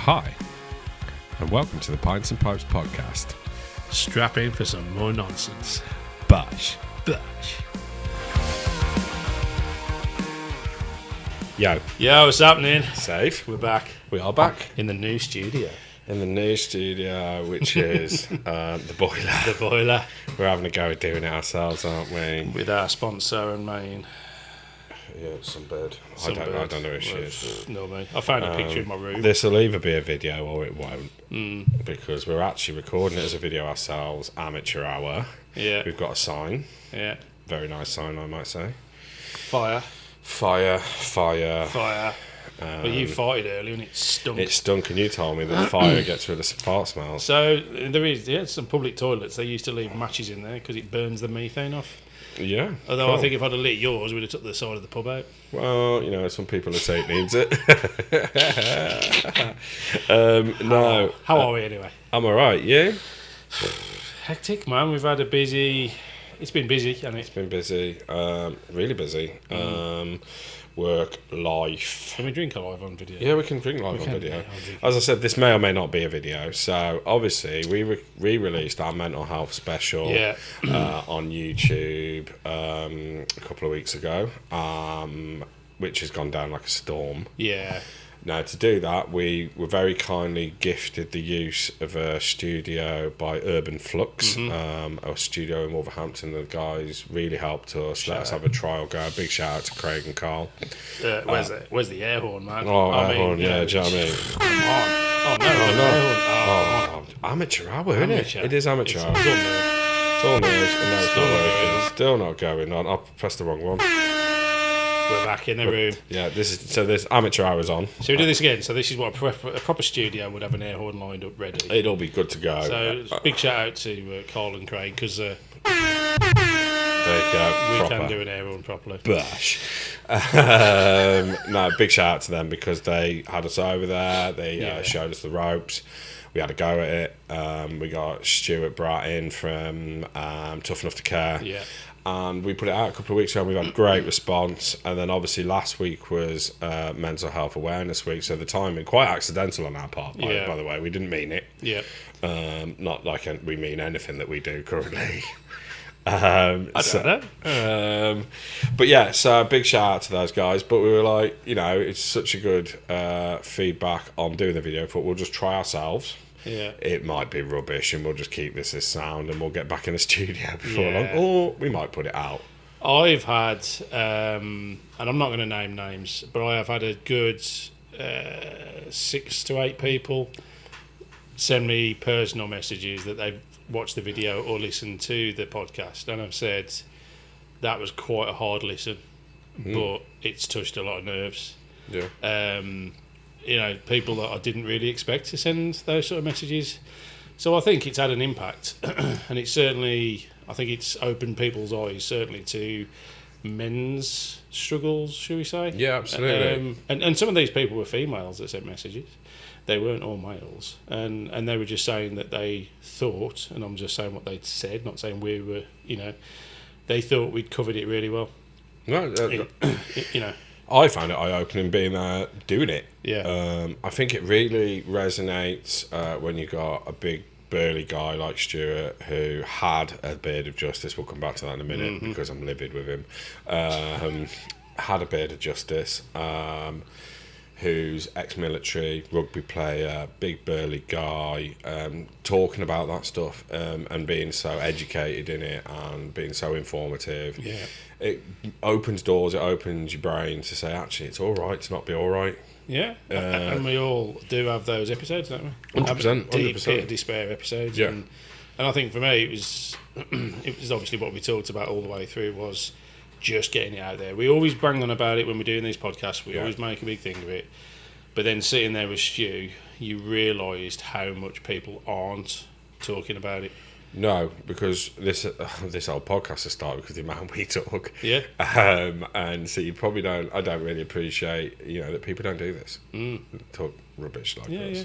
Hi, and welcome to the Pints and Pipes podcast. Strap in for some more nonsense. BOSH. BOSH. Yo. Yo, what's happening? Safe. We're back. We are back. In the new studio. In the new studio, which is the boiler. The boiler. We're having a go at doing it ourselves, aren't we? With our sponsor and main. Yeah, some bird. I don't know who she is. No, mate. I found a picture in my room. This will either be a video or it won't. Because we're actually recording it as a video ourselves, amateur hour. Yeah. We've got a sign. Yeah. Very nice sign, I might say. Fire. Fire. But you farted earlier and it stunk. It stunk, and you told me that fire gets rid of fart smells. So there is, some public toilets. They used to leave matches in there because it burns the methane off. Yeah. Although cool. I think if I'd have lit yours, we'd have took the side of the pub out. Well, you know, some people would say it needs it. No. How are we anyway? I'm alright, you? Hectic, man. We've had a busy... It's been busy, hasn't it? It's been busy. Really busy. Work, life. Can we drink live on video? Yeah, we can drink live on video. Yeah, As I said, this may or may not be a video. So, obviously, we re-released our mental health special on YouTube a couple of weeks ago, which has gone down like a storm. Yeah. Now, to do that, we were very kindly gifted the use of a studio by Urban Flux, a studio in Wolverhampton. The guys really helped us, let us have a trial go. Big shout out to Craig and Carl. Where's the air horn, man? Air horn, yeah, do you know what I mean? Come on. Oh, no. Amateur hour, isn't it? It is amateur hour. It's It's all nerves, and no, it's not working. Still not going on. I pressed the wrong one. We're back in the room. Yeah, this amateur hour's on. So we do this again. So this is what a proper studio would have an air horn lined up ready. It'll be good to go. So big shout out to Carl and Craig because there you go. We can do an air horn properly. BOSH. No, big shout out to them because they had us over there. They showed us the ropes. We had a go at it. We got Stuart Bratt in from Tough Enough to Care. Yeah. And we put it out a couple of weeks ago and we got a great response. And then obviously last week was Mental Health Awareness Week, so the timing, quite accidental on our part, by the way. We didn't mean it. Yeah. Not like we mean anything that we do currently. I don't know. But yeah, so big shout out to those guys. But we were like, you know, it's such a good feedback on doing the video, but we'll just try ourselves. Yeah. It might be rubbish and we'll just keep this as sound and we'll get back in the studio before long. Or we might put it out. I've had, and I'm not going to name names, but I have had a good 6 to 8 people send me personal messages that they've watched the video or listened to the podcast, and I've said that was quite a hard listen, but it's touched a lot of nerves. Yeah. You know, people that I didn't really expect to send those sort of messages. So I think it's had an impact, and it's certainly, I think it's opened people's eyes, certainly to men's struggles, shall we say? Yeah, absolutely. And some of these people were females that sent messages. They weren't all males, and they were just saying that they thought, and I'm just saying what they'd said, not saying we were, you know, they thought we'd covered it really well. No, you know. I found it eye-opening being there, doing it. Yeah. I think it really resonates when you got a big burly guy like Stuart who had a beard of justice. We'll come back to that in a minute because I'm livid with him. Had a beard of justice. Who's ex-military, rugby player, big burly guy, talking about that stuff and being so educated in it and being so informative. Yeah. It opens doors, it opens your brain to say, actually, it's all right to not be all right. Yeah, and we all do have those episodes, don't we? 100%. Deep pit of despair episodes. Yeah. And I think for me, it was obviously what we talked about all the way through was just getting it out there. We always bang on about it when we're doing these podcasts. We always make a big thing of it. But then sitting there with Stu, you realised how much people aren't talking about it. No, because this whole podcast has started because of the amount we talk. Yeah. And so you probably don't. I don't really appreciate, that people don't do this. Talk rubbish like this, yeah.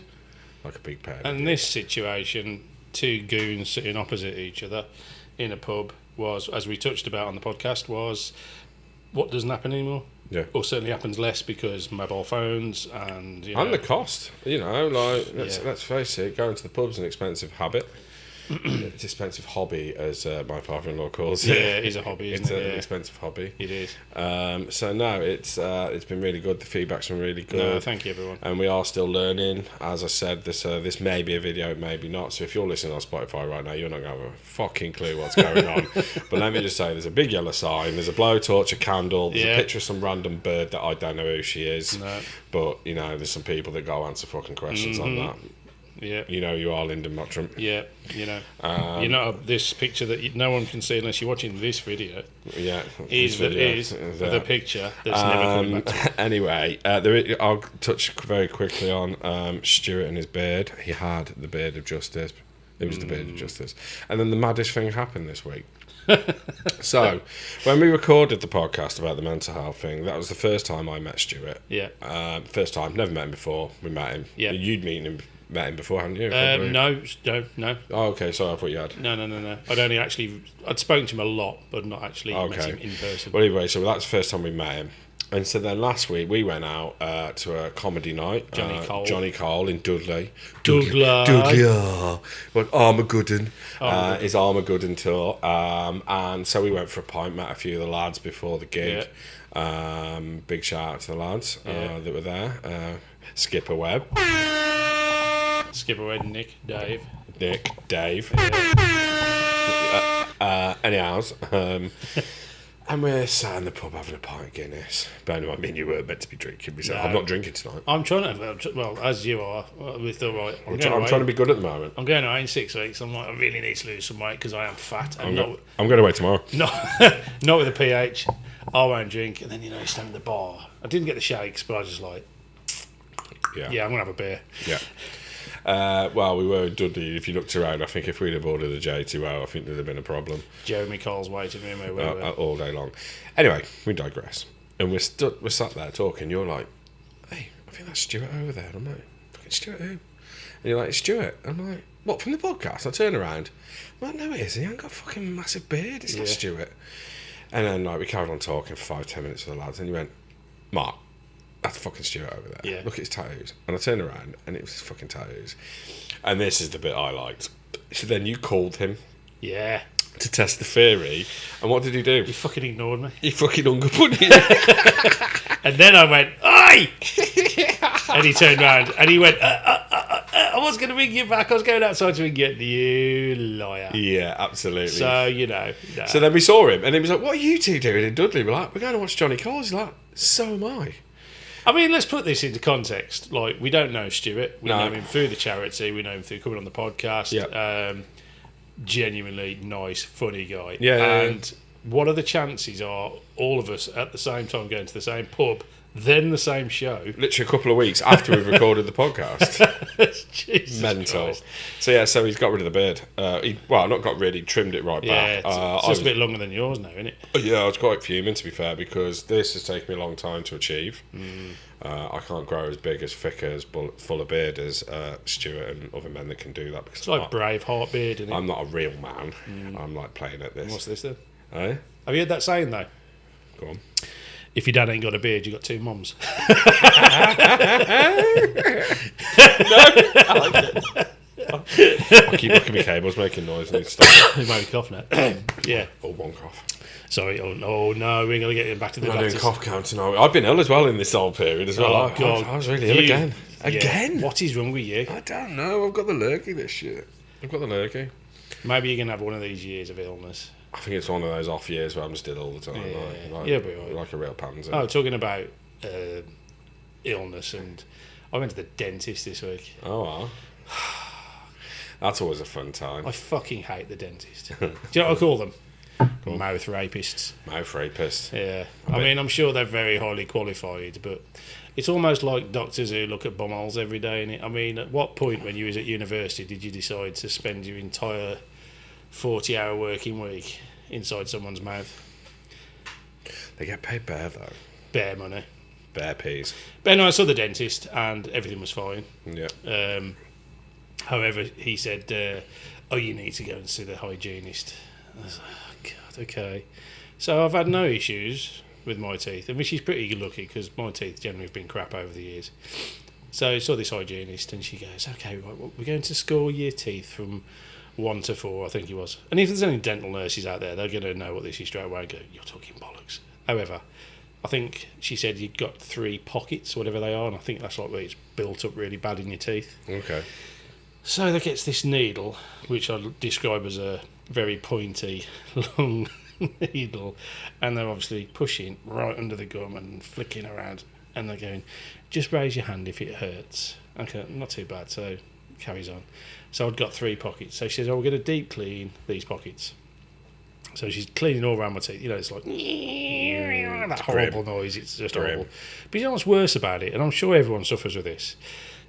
like a big pair. And this situation, 2 goons sitting opposite each other in a pub was, as we touched about on the podcast, was what doesn't happen anymore. Yeah. Or certainly happens less because mobile phones and and the cost. Let's face it, going to the pub's an expensive habit. It's an expensive hobby, as my father-in-law calls it. Yeah, it is a hobby, isn't it? It's an expensive hobby. It is. So no, it's been really good. The feedback's been really good. No, thank you, everyone. And we are still learning. As I said, this may be a video, it may be not. So if you're listening on Spotify right now, you're not going to have a fucking clue what's going on. But let me just say, there's a big yellow sign, there's a blowtorch, a candle, there's a picture of some random bird that I don't know who she is. No. But, there's some people that go answer fucking questions on that. Yeah. You are Lyndon Mottram. Yeah, this picture that no one can see unless you're watching this video. Yeah, is the picture that's never coming back to. Anyway, I'll touch very quickly on Stuart and his beard. He had the beard of justice. It was the beard of justice. And then the maddest thing happened this week. So, when we recorded the podcast about the mental health thing, that was the first time I met Stuart. Yeah. First time, never met him before. We met him. Yeah. You'd met him before, hadn't you? No. Oh, okay. Sorry, I thought you had. No. I'd spoken to him a lot, but not actually met him in person. Well, anyway, so that's the first time we met him. And so then last week we went out to a comedy night. Johnny Cole in Dudley. Dudley. Well, Armageddon. His Armageddon tour. And so we went for a pint, met a few of the lads before the gig. Yeah. Big shout out to the lads that were there. Skipper Webb. Skipper Webb, Nick, Dave. Anyhow, and we're sat in the pub having a pint of Guinness. Bearing in mind, you weren't meant to be drinking. We said, I'm not drinking tonight. I'm trying to, well, as you are, we thought, right, I'm trying to be good at the moment. I'm going away in 6 weeks. I'm like, I really need to lose some weight because I am fat. I'm going away tomorrow. Not with a pH. I won't drink. And then, you stand at the bar. I didn't get the shakes, but I was just like, yeah, I'm going to have a beer. Yeah. Well, we were in Dudley. If you looked around, I think if we'd have ordered a J2O, I think there'd have been a problem. Jeremy Cole's waiting room where we were. All day long. Anyway, we digress. And we're sat there talking. You're like, hey, I think that's Stuart over there. And I'm like, fucking Stuart who? And you're like, it's Stuart. I'm like, what, from the podcast? I turn around. I'm like, no, it isn't. He ain't got a fucking massive beard. It's not Stuart. And then we carried on talking for 5-10 minutes with the lads. And you went, Mark, that's fucking Stuart over there. Yeah. Look at his tattoos. And I turned around and it was his fucking tattoos. And this is the bit I liked. So then you called him. Yeah. To test the theory. And what did he do? He fucking ignored me. He fucking hung up on you. And then I went, oi! And he turned around and he went, I was going to ring you back. I was going outside to ring you. You liar. Yeah, absolutely. So, No. So then we saw him and he was like, what are you two doing in Dudley? We're like, we're going to watch Johnny Cole. He's like, so am I. I mean, let's put this into context. Like, we don't know Stuart. We know him through the charity. We know him through coming on the podcast. Yeah. Genuinely nice, funny guy. Yeah. And what are the chances are all of us at the same time going to the same pub, then the same show? Literally a couple of weeks after we've recorded the podcast. Jesus Mental. Christ. So he's got rid of the beard. Not got rid, he trimmed it right back. It's just a bit longer than yours now, isn't it? Yeah, I was quite fuming, to be fair, because this has taken me a long time to achieve. I can't grow as big, as thick, as full of beard as Stuart and other men that can do that. Because it's like Braveheart beard, isn't it? I'm not a real man. I'm like playing at this. What's this then? Eh? Have you heard that saying though? Go on. If your dad ain't got a beard, you got two mums. No, I like it. I keep looking at my cables, making noise, and stop. You might be cough now. Yeah. Or one cough. Sorry. Oh no, we're gonna get him back to the I'm not doctors. doing cough counting. I've been ill as well in this whole period as well. Oh God, I was really ill again. Yeah. Again? What is wrong with you? I don't know. I've got the lurgy this year. Maybe you're gonna have one of these years of illness. I think it's one of those off years where I'm just ill all the time. Like a real pansy. Oh, talking about illness, and I went to the dentist this week. Oh, wow. That's always a fun time. I fucking hate the dentist. Do you know what I call them? Mouth rapists. Mouth rapists. Yeah. I mean, I'm sure they're very highly qualified, but it's almost like doctors who look at bumholes every day, innit? I mean, at what point when you was at university did you decide to spend your entire 40-hour working week inside someone's mouth? They get paid bare, though. Bare money. Bare peas. But no, I saw the dentist and everything was fine. Yeah. However, he said, you need to go and see the hygienist. I was like, oh, God, okay. So I've had no issues with my teeth, and she's pretty lucky because my teeth generally have been crap over the years. So I saw this hygienist, and she goes, "Okay, right, well, we're going to score your teeth from 1 to 4, I think it was. And if there's any dental nurses out there, they're going to know what this is straight away and go, you're talking bollocks." However, I think she said you've got 3 pockets, whatever they are, and I think that's like where it's built up really bad in your teeth. Okay. So there gets this needle, which I describe as a very pointy, long needle, and they're obviously pushing right under the gum and flicking around, and they're going, "Just raise your hand if it hurts." Okay, not too bad, so carries on. So I'd got 3 pockets. So she says, "Oh, we're going to deep clean these pockets." So she's cleaning all around my teeth. You know, it's like that horrible noise. It's just horrible. But you know what's worse about it, and I'm sure everyone suffers with this.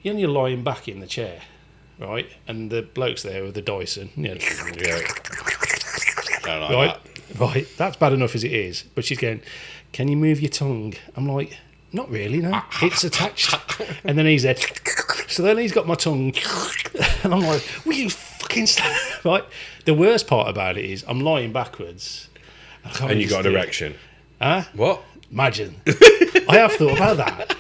You're lying back in the chair, right? And the blokes there with the Dyson, you know, right. That's bad enough as it is. But she's going, "Can you move your tongue?" I'm like, "Not really, no. It's attached." And then he's there. So then he's got my tongue, and I'm like, "Will you fucking stop?" Right? The worst part about it is I'm lying backwards. And you got an erection. Huh? What? Imagine. I have thought about that.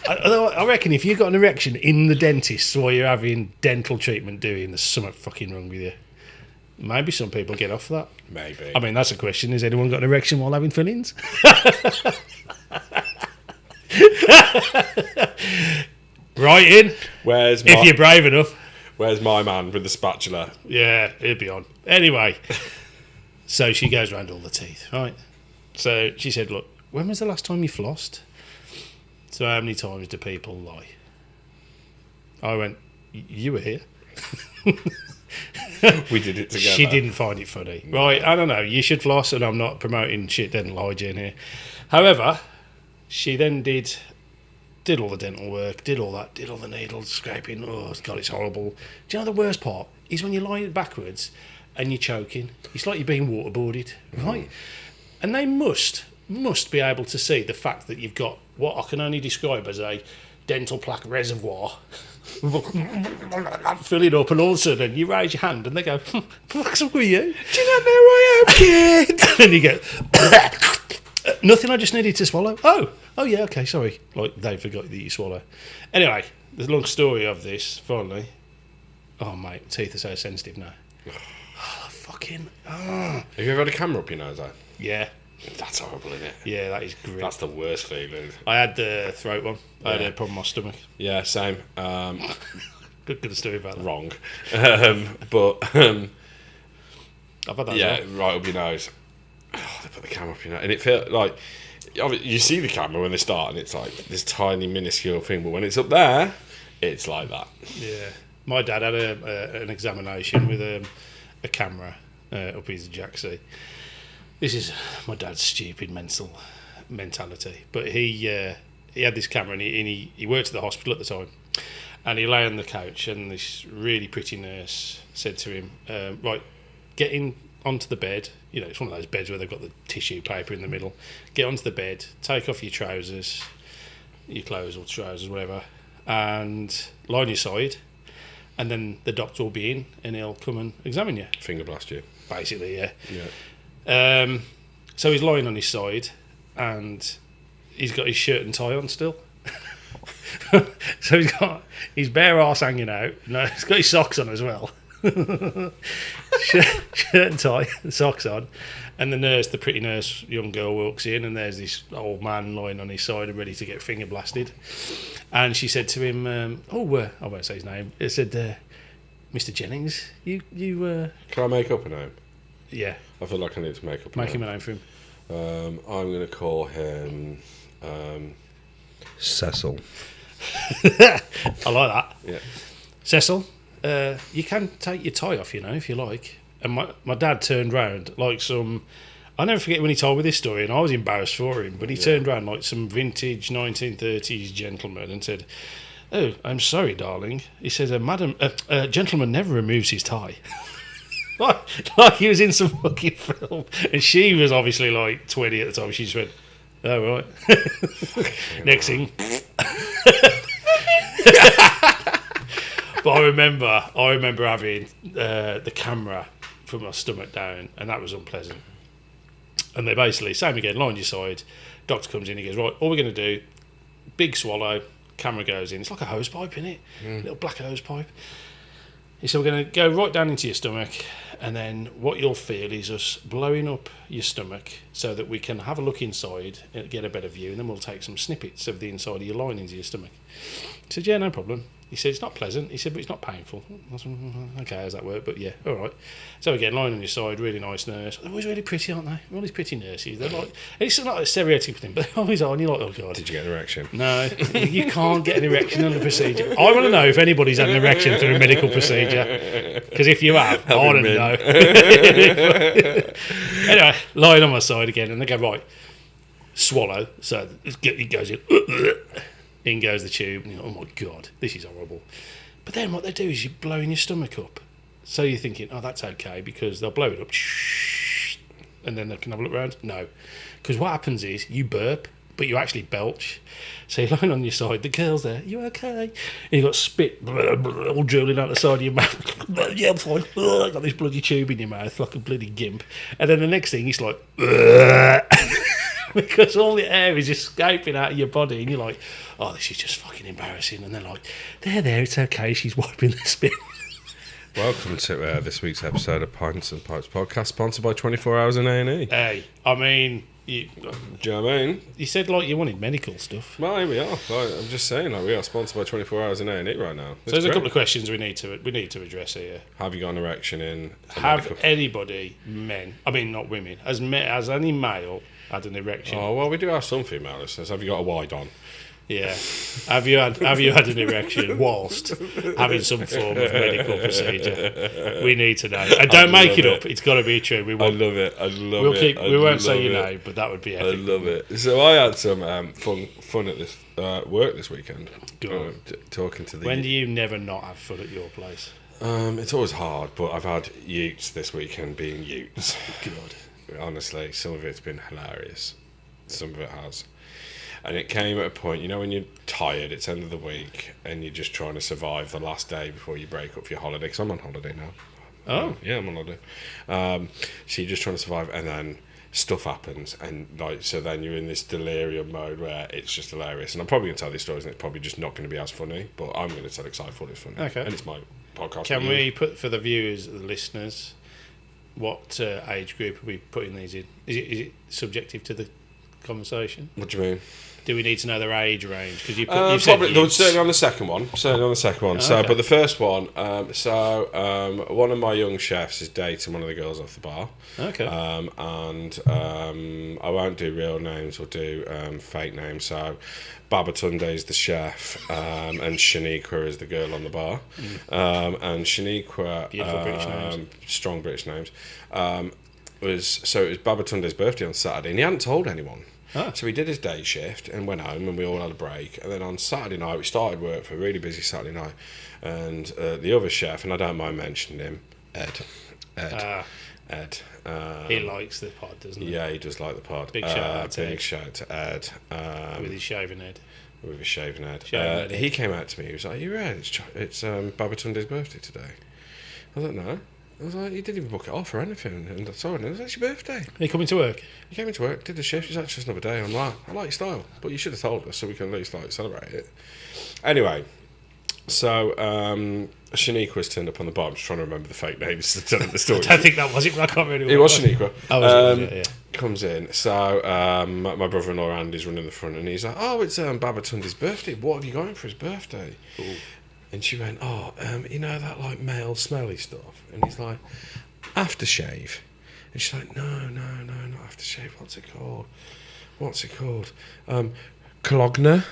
I reckon if you got an erection in the dentist while you're having dental treatment there's something fucking wrong with you. Maybe some people get off that. Maybe. I mean, that's a question. Has anyone got an erection while having fillings? Right in. If you're brave enough. Where's my man with the spatula? Yeah, he'd be on. Anyway, so she goes around all the teeth, right? So she said, "Look, when was the last time you flossed?" So how many times do people lie? I went, "You were here." We did it together. She didn't find it funny. Right, I don't know. You should floss, and I'm not promoting shit dental hygiene here. However, she then did all the dental work, did all the needles, scraping. Oh, God, it's horrible. Do you know the worst part is when you're lying backwards and you're choking? It's like you're being waterboarded, right? And they must be able to see the fact that you've got what I can only describe as a dental plaque reservoir. Fill it up, and all of a sudden you raise your hand and they go, "What's up with you? Do you not know who I am, kid?" And then you go, "Nothing, I just needed to swallow." Oh yeah, okay, sorry. Like they forgot that you swallow. Anyway, the long story of this, finally. Oh mate, teeth are so sensitive now. Fucking. Have you ever had a camera up your nose, though? Yeah. That's horrible, isn't it? Yeah, that is grim. That's the worst feeling. I had the throat one. I had a problem with my stomach. Yeah, same. Good story about that. Wrong. But I've had that yeah, as well. right up your nose. Oh, they put the camera up your nose, and it feels like you see the camera when they start, and it's like this tiny minuscule thing, but when it's up there, it's like that. Yeah, my dad had an examination with a camera up his jacksie. This is my dad's stupid mentality, but he had this camera, and he worked at the hospital at the time, and he lay on the couch, and this really pretty nurse said to him, "Right, get in onto the bed." You know, it's one of those beds where they've got the tissue paper in the middle. Get onto the bed, take off your trousers, your clothes or trousers, whatever, and lie on your side, and then the doctor will be in, and he'll come and examine you. Finger blast you. Basically, yeah. Yeah. So he's lying on his side, and he's got his shirt and tie on still. So he's got his bare arse hanging out. No, he's got his socks on as well. shirt and tie, socks on, and the pretty nurse, young girl, walks in, and there's this old man lying on his side and ready to get finger blasted. And she said to him, I won't say his name. It said, "Mr. Jennings, you Can I make up a name? Yeah. I feel like I need to make up a Make name. him a name for him. I'm going to call him Cecil. I like that. Yeah. Cecil, you can take your tie off, if you like. And my dad turned round like some... I'll never forget when he told me this story, and I was embarrassed for him, but he turned round like some vintage 1930s gentleman and said, "Oh, I'm sorry, darling." He says, a gentleman never removes his tie." like he was in some fucking film. And she was obviously like 20 at the time. She just went, "Oh, right." Next thing... But I remember having the camera from my stomach down, and that was unpleasant. And they basically, same again, lie on your side. Doctor comes in, he goes, right, all we're going to do, big swallow, camera goes in. It's like a hose pipe, isn't it? Little black hose pipe. He said, we're going to go right down into your stomach, and then what you'll feel is us blowing up your stomach so that we can have a look inside and get a better view, and then we'll take some snippets of the inside of your linings of your stomach. He said, yeah, no problem. He said, it's not pleasant. He said, but it's not painful. I said, okay, how's that work? But yeah, all right. So again, lying on your side, really nice nurse. They're always really pretty, aren't they? All these pretty nurses. They're like, it's not a stereotypical thing, but they're always on. You're like, oh God. Did you get an erection? No, you can't get an erection on a procedure. I want to know if anybody's had an erection through a medical procedure. Because if you have, I want to know. Anyway, lying on my side again, and they go, right, swallow. So it goes in goes the tube, and you're like, oh my God, this is horrible. But then what they do is you're blowing your stomach up. So you're thinking, oh, that's okay, because they'll blow it up, and then they can have a look around. No, because what happens is you burp, but you actually belch. So you're lying on your side, the girl's there, you okay? And you've got spit all drooling out the side of your mouth. Yeah, I'm fine. Got this bloody tube in your mouth like a bloody gimp. And then the next thing, it's like, because all the air is escaping out of your body, and you're like, oh, this is just fucking embarrassing. And they're like, there, it's okay, she's wiping the spit. Welcome to this week's episode of Pints and Pipes podcast, sponsored by 24 Hours in A&E. Hey, I mean, do you know what I mean? You said like you wanted medical stuff. Well, here we are. I'm just saying, we are sponsored by 24 Hours in A&E right now. So there's a couple of questions we need to address here. Have you got an erection in? Have anybody, men? I mean, not women. Has any male had an erection? Oh well, we do have some female listeners. Have you got a wide on? Yeah. Have you had an erection whilst having some form of medical procedure? We need to know. And don't make it up. It's got to be true. I love it. We won't say your name, but that would be epic. I love it. So I had some fun at this work this weekend. Talking to the. When do you never not have fun at your place? It's always hard, but I've had utes this weekend being utes. God. Honestly, some of it's been hilarious. Some of it has. And it came at a point, when you're tired, it's end of the week, and you're just trying to survive the last day before you break up for your holiday, because I'm on holiday now. Oh. Yeah, I'm on holiday. So you're just trying to survive, and then stuff happens, and so then you're in this delirium mode where it's just hilarious. And I'm probably going to tell these stories, and it's probably just not going to be as funny, but I'm going to tell it because I thought it's funny. Okay. And it's my podcast. Can we put, for the viewers, the listeners, what age group are we putting these in? Is it subjective to the conversation? What do you mean? Do we need to know their age range? Because you've probably certainly on the second one. So, but the first one. One of my young chefs is dating one of the girls off the bar. Okay. I won't do real names or do fake names. So, Babatunde is the chef, and Shaniqua is the girl on the bar. And Shaniqua, beautiful British names, strong British names. It was Babatunde's birthday on Saturday, and he hadn't told anyone. Ah. So he did his day shift and went home, and we all had a break. And then on Saturday night, we started work for a really busy Saturday night. And the other chef, and I don't mind mentioning him, Ed. He likes the pod, doesn't he? Yeah, he does like the pod. Big shout out to Ed. With his shaven head. With his shaven head. He came out to me. He was like, "You read? It's Babatunde's birthday today." I was like, "No." I was like, "You didn't even book it off or anything." And I saw it, and it was actually your birthday. Are you coming to work? He came into work, did the shift. He's like, just another day. I'm like, I like your style, but you should have told us so we can at least celebrate it. Anyway, so Shaniqua's turned up on the bar. I'm just trying to remember the fake names to tell the story. I don't think that was it, but I can't remember. It was Shaniqua. Yeah. Comes in. So my brother-in-law Andy's running the front, and he's like, "Oh, it's Babatunde's birthday. What have you got him for his birthday?" Ooh. And she went, you know that like male smelly stuff? And he's like, aftershave. And she's like, no, not aftershave. What's it called? COL-OG-NE.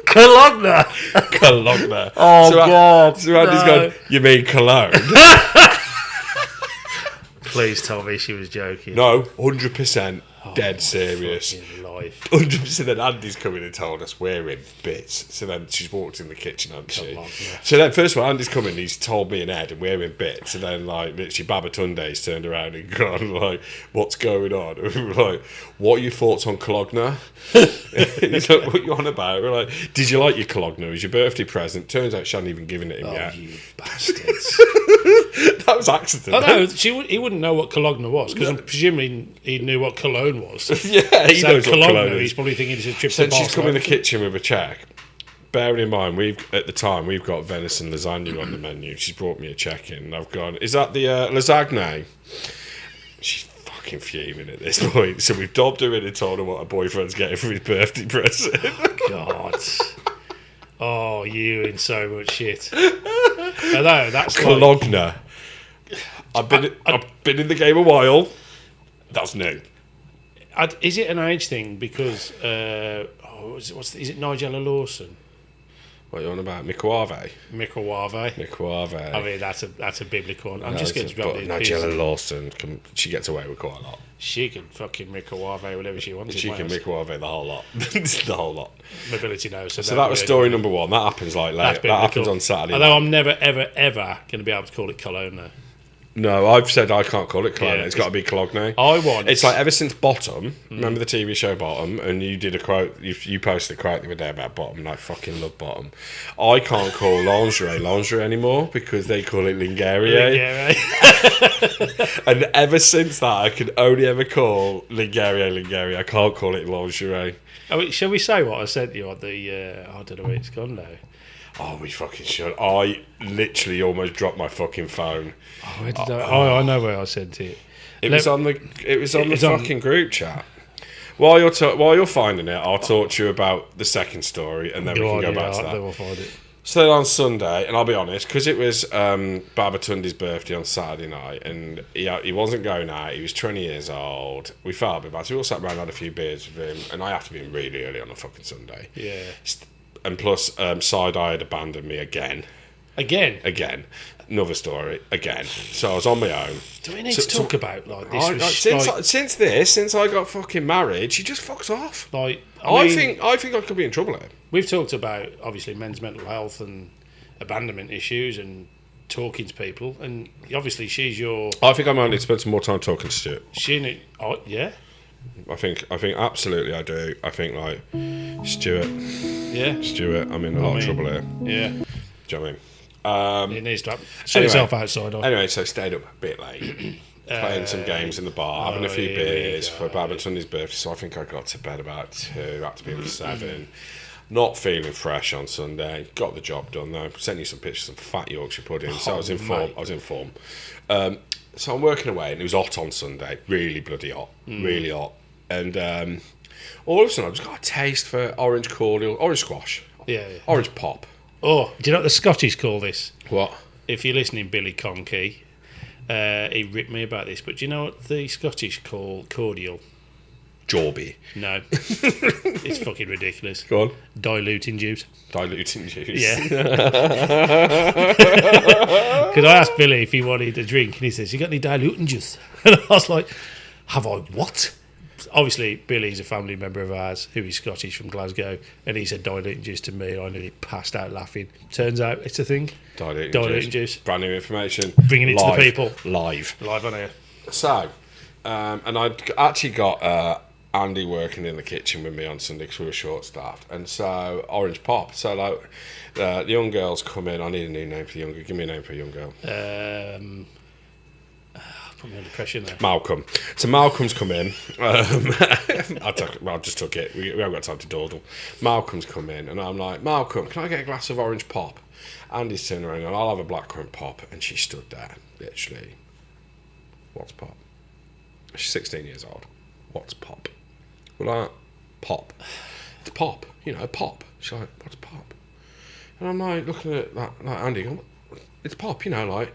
COL-OG-NE. Oh, God. So Andy's gone, you mean cologne? Please tell me she was joking. No, 100%. Dead serious. Fucking life. 100%. Then Andy's come in and told us we're in bits. So then she's walked in the kitchen, hasn't she? Yeah. So then, first of all, Andy's come in, he's told me and Ed, and we're in bits. And then, like, literally, Babatunde's turned around and gone, like, what's going on? And we were like, what are your thoughts on COL-OG-NE? He's like, what are you on about? We're like, did you like your COL-OG-NE? It was your birthday present. Turns out she hadn't even given it him yet. Oh, you bastards. That was accident. Oh, no, he wouldn't know what COL-OG-NE was, because presumably he knew what cologne was. Yeah, he knows what cologne is. He's probably thinking it's a trip to Since Barcelona. she's come in the kitchen with a check, bearing in mind, at the time, we've got venison lasagna on the menu. She's brought me a check in, and I've gone, is that the lasagna? She's fucking fuming at this point. So we've dobbed her in and told her what her boyfriend's getting for his birthday present. God. Oh, you in so much shit. Although that's COL-OG-NE. I've been in the game a while. That's new. Is it an age thing? Because is it Nigella Lawson? What are you on about? Mikuave? Mikuave. I mean, that's a biblical one. I'm just getting to Nigella Lawson, she gets away with quite a lot. She can fucking Mikuave whatever she wants. She can Mikuave the whole lot. The whole lot. Mobility knows. So that was story number one. That happens like late. That happens on Saturday. Although I'm never, ever, ever going to be able to call it COL-OG-NE. No, I've said I can't call it COL-OG-NE. It's got to be COL-OG-NE. It's like ever since Bottom. Remember the TV show Bottom? And you did a quote. You posted a quote the other day about Bottom, and I fucking love Bottom. I can't call lingerie anymore because they call it lingerie. And ever since that, I can only ever call lingerie. I can't call it lingerie. I mean, shall we say what I sent you on the? I don't know where it's gone now. Oh, we fucking should. I literally almost dropped my fucking phone. Oh, where did I know where I sent it. It was on the fucking group chat. While you're finding it, I'll talk to you about the second story, and then we can go back to that. Then we'll find it. So then on Sunday, and I'll be honest, because it was Babatunde's birthday on Saturday night, and he wasn't going out. He was 20 years old. We felt a bit bad, so we all sat around and had a few beers with him, and I have to be in really early on a fucking Sunday. Yeah. And plus, Side-Eye had abandoned me again. Again. Another story. Again. So I was on my own. Do we need to talk about like this? Since I got fucking married, she just fucks off. Like, I think I could be in trouble here. We've talked about obviously men's mental health and abandonment issues and talking to people, and obviously she's your. I think I might need to spend some more time talking to Stuart. Yeah. I think absolutely I do. I think like Stuart. Yeah. Stuart, I'm in a lot of trouble here. Yeah. Do you know what I mean? It needs to happen. Shut yourself outside. Anyway, so stayed up a bit late, playing some games in the bar, having a few beers for Babatunde's birthday. So I think I got to bed about 2, had to be at 7. Not feeling fresh on Sunday. Got the job done though. Sent you some pictures of fat Yorkshire pudding, so I was in form. So I'm working away, and it was hot on Sunday. Really bloody hot. Really hot. And all of a sudden, I just got a taste for orange cordial, orange squash, orange pop. Oh, do you know what the Scottish call this? What? If you're listening, Billy Conkey, he ripped me about this, but do you know what the Scottish call cordial? Jorby. No. It's fucking ridiculous. Go on. Diluting juice. Diluting juice. Yeah. Because I asked Billy if he wanted a drink, and he says, "You got any diluting juice?" And I was like, "Have I what?" Obviously, Billy's a family member of ours who is Scottish from Glasgow, and he said diluting juice to me. I nearly passed out laughing. Turns out it's a thing. Diluting juice. Brand new information. Bringing it to the people. Live on air. So, and I'd actually got Andy working in the kitchen with me on Sunday because we were short-staffed. And so, orange pop. So, like, the young girls come in. I need a new name for the young girl. Give me a name for a young girl. Put me under pressure now. Malcolm. So Malcolm's come in. I just took it. We haven't got time to dawdle. Malcolm's come in, and I'm like, Malcolm, can I get a glass of orange pop? Andy's turned around, and I'll have a blackcurrant pop. And she stood there, literally. What's pop? She's 16 years old. What's pop? Well, like, pop. It's pop. Pop. She's like, what's pop? And I'm like, looking at that, like Andy, going, it's pop, like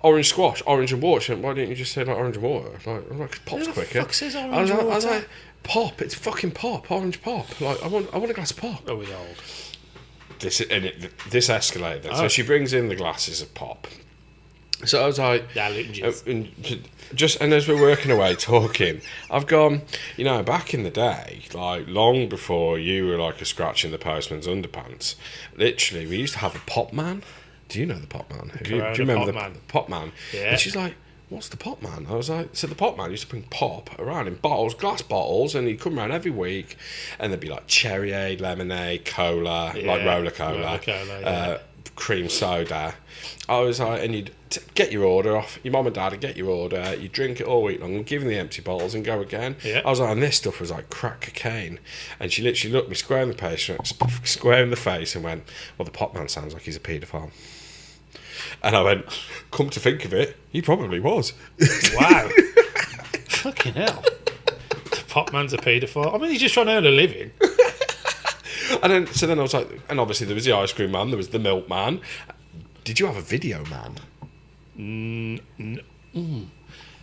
orange squash, orange and water. She went, why didn't you just say like orange and water? Like pop's quicker. Fuck says orange and water? I was like, pop, it's fucking pop, orange pop. Like I want a glass of pop. Oh, he's old. This escalated then. So she brings in the glasses of pop. So I was like, and as we're working away talking, I've gone, you know, back in the day, like long before you were like a scratch in the postman's underpants, literally we used to have a pop man. Do you know the pop man? Do you remember the pop man? Yeah. And she's like, what's the pop man? I was like, so the pop man used to bring pop around in bottles, glass bottles, and he'd come around every week, and there'd be like cherryade, lemonade, cola, like roller cola, cream soda. I was like, and you'd get your order off, your mum and dad would get your order, you drink it all week long and give them the empty bottles and go again. I was like, and this stuff was like crack cocaine. And she literally looked me square in the face and went, well, the pop man sounds like he's a paedophile. And I went, come to think of it, he probably was. Wow. Fucking hell. The pop man's a paedophile. I mean, he's just trying to earn a living. And then I was like, and obviously there was the ice cream man, there was the milk man. Did you have a video man?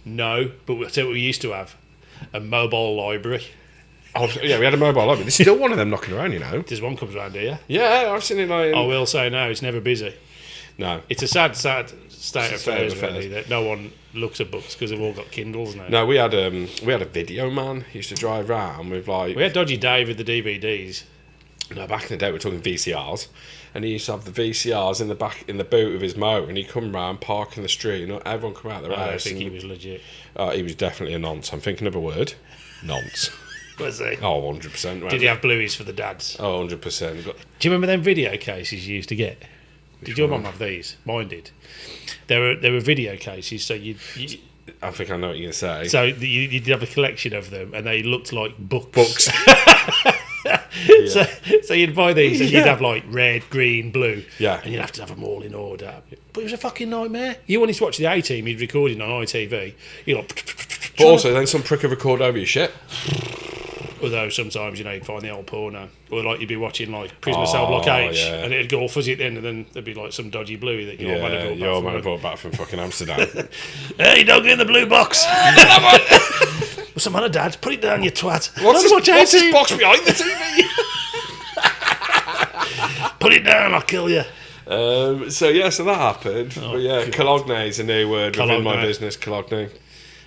No, but I'll tell you what we used to have. A mobile library. Oh, yeah, we had a mobile library. There's still one of them knocking around, you know. There's one comes around here. Yeah, I've seen it like... I will say no, it's never busy. No. It's a sad state of affairs, really, that no one looks at books because they've all got Kindles now. No, we had a video man. He used to drive around with like... We had Dodgy Dave with the DVDs. No, back in the day, we're talking VCRs, and he used to have the VCRs in the boot of his motor, and he'd come round, park in the street, and everyone come out their house. I don't think he was legit. He was definitely a nonce. I'm thinking of a word. Nonce. Was he? Oh, 100%. Right? Did he have blueies for the dads? Oh, 100%. Do you remember them video cases you used to get? Did your mum have these? Mine did. There were video cases, so you I think I know what you're going to say. So you'd have a collection of them, and they looked like books. Yeah. So you'd buy these, and you'd have like red, green, blue. Yeah. And you'd have to have them all in order. But it was a fucking nightmare. You wanted to watch the A-Team, you'd record it on ITV. You're like... But also, then some prick would record over your shit. Although sometimes, you know, you'd find the old porno. Or like you'd be watching like Prisoner Cell Block H, and it'd go all fuzzy at the end, and then there'd be like some dodgy bluey that your old man had brought back from fucking Amsterdam. Hey, don't get in the blue box. What's the matter, Dad? Put it down, you twat. What's this box behind the TV? Put it down, I'll kill you. So that happened. But yeah, COL-OG-NE is a new word within my business. COL-OG-NE.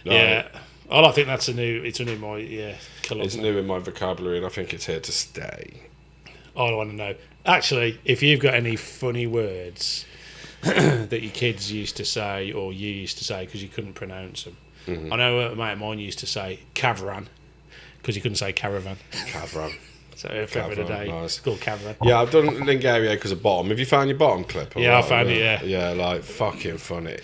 Yeah. I think that's COL-OG-NE. It's new in my vocabulary, and I think it's here to stay. I want to know. Actually, if you've got any funny words that your kids used to say, or you used to say because you couldn't pronounce them. Mm-hmm. I know a mate of mine used to say cavaran because he couldn't say caravan. Cavaran. So if ever today, nice. it's called cavaran. Yeah, I've done Lingaria because of bottom. Have you found your bottom clip? Yeah, I found it, yeah. Yeah, like fucking funny.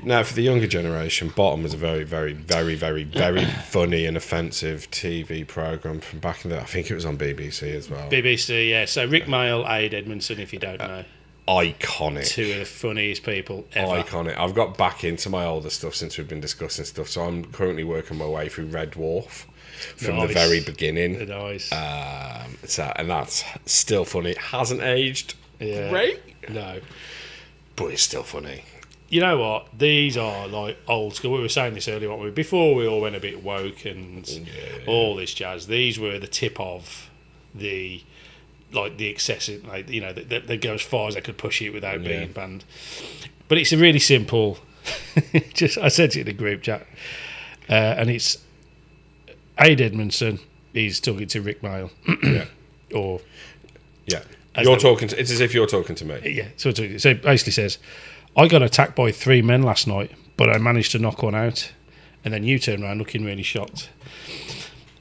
Now, for the younger generation, Bottom was a very, very, very, very, very funny and offensive TV programme from back in the... I think it was on BBC as well. BBC, yeah. So Rick Mail, Aid Edmondson, if you don't know. Iconic. Two of the funniest people ever. Iconic. I've got back into my older stuff since we've been discussing stuff, so I'm currently working my way through Red Dwarf from the very beginning. Nice. And that's still funny. It hasn't aged great. No. But it's still funny. You know what? These are like old school. We were saying this earlier, weren't we? Before we all went a bit woke and all this jazz. These were the tip of the... like the excessive, like, you know, that go as far as they could push it without being banned. But it's a really simple. I said it in a group chat, and it's Aid Edmondson. He's talking to Rick Mail, or you're talking. It's as if you're talking to me. Yeah. So it basically says, I got attacked by 3 men last night, but I managed to knock one out. And then you turn around looking really shocked,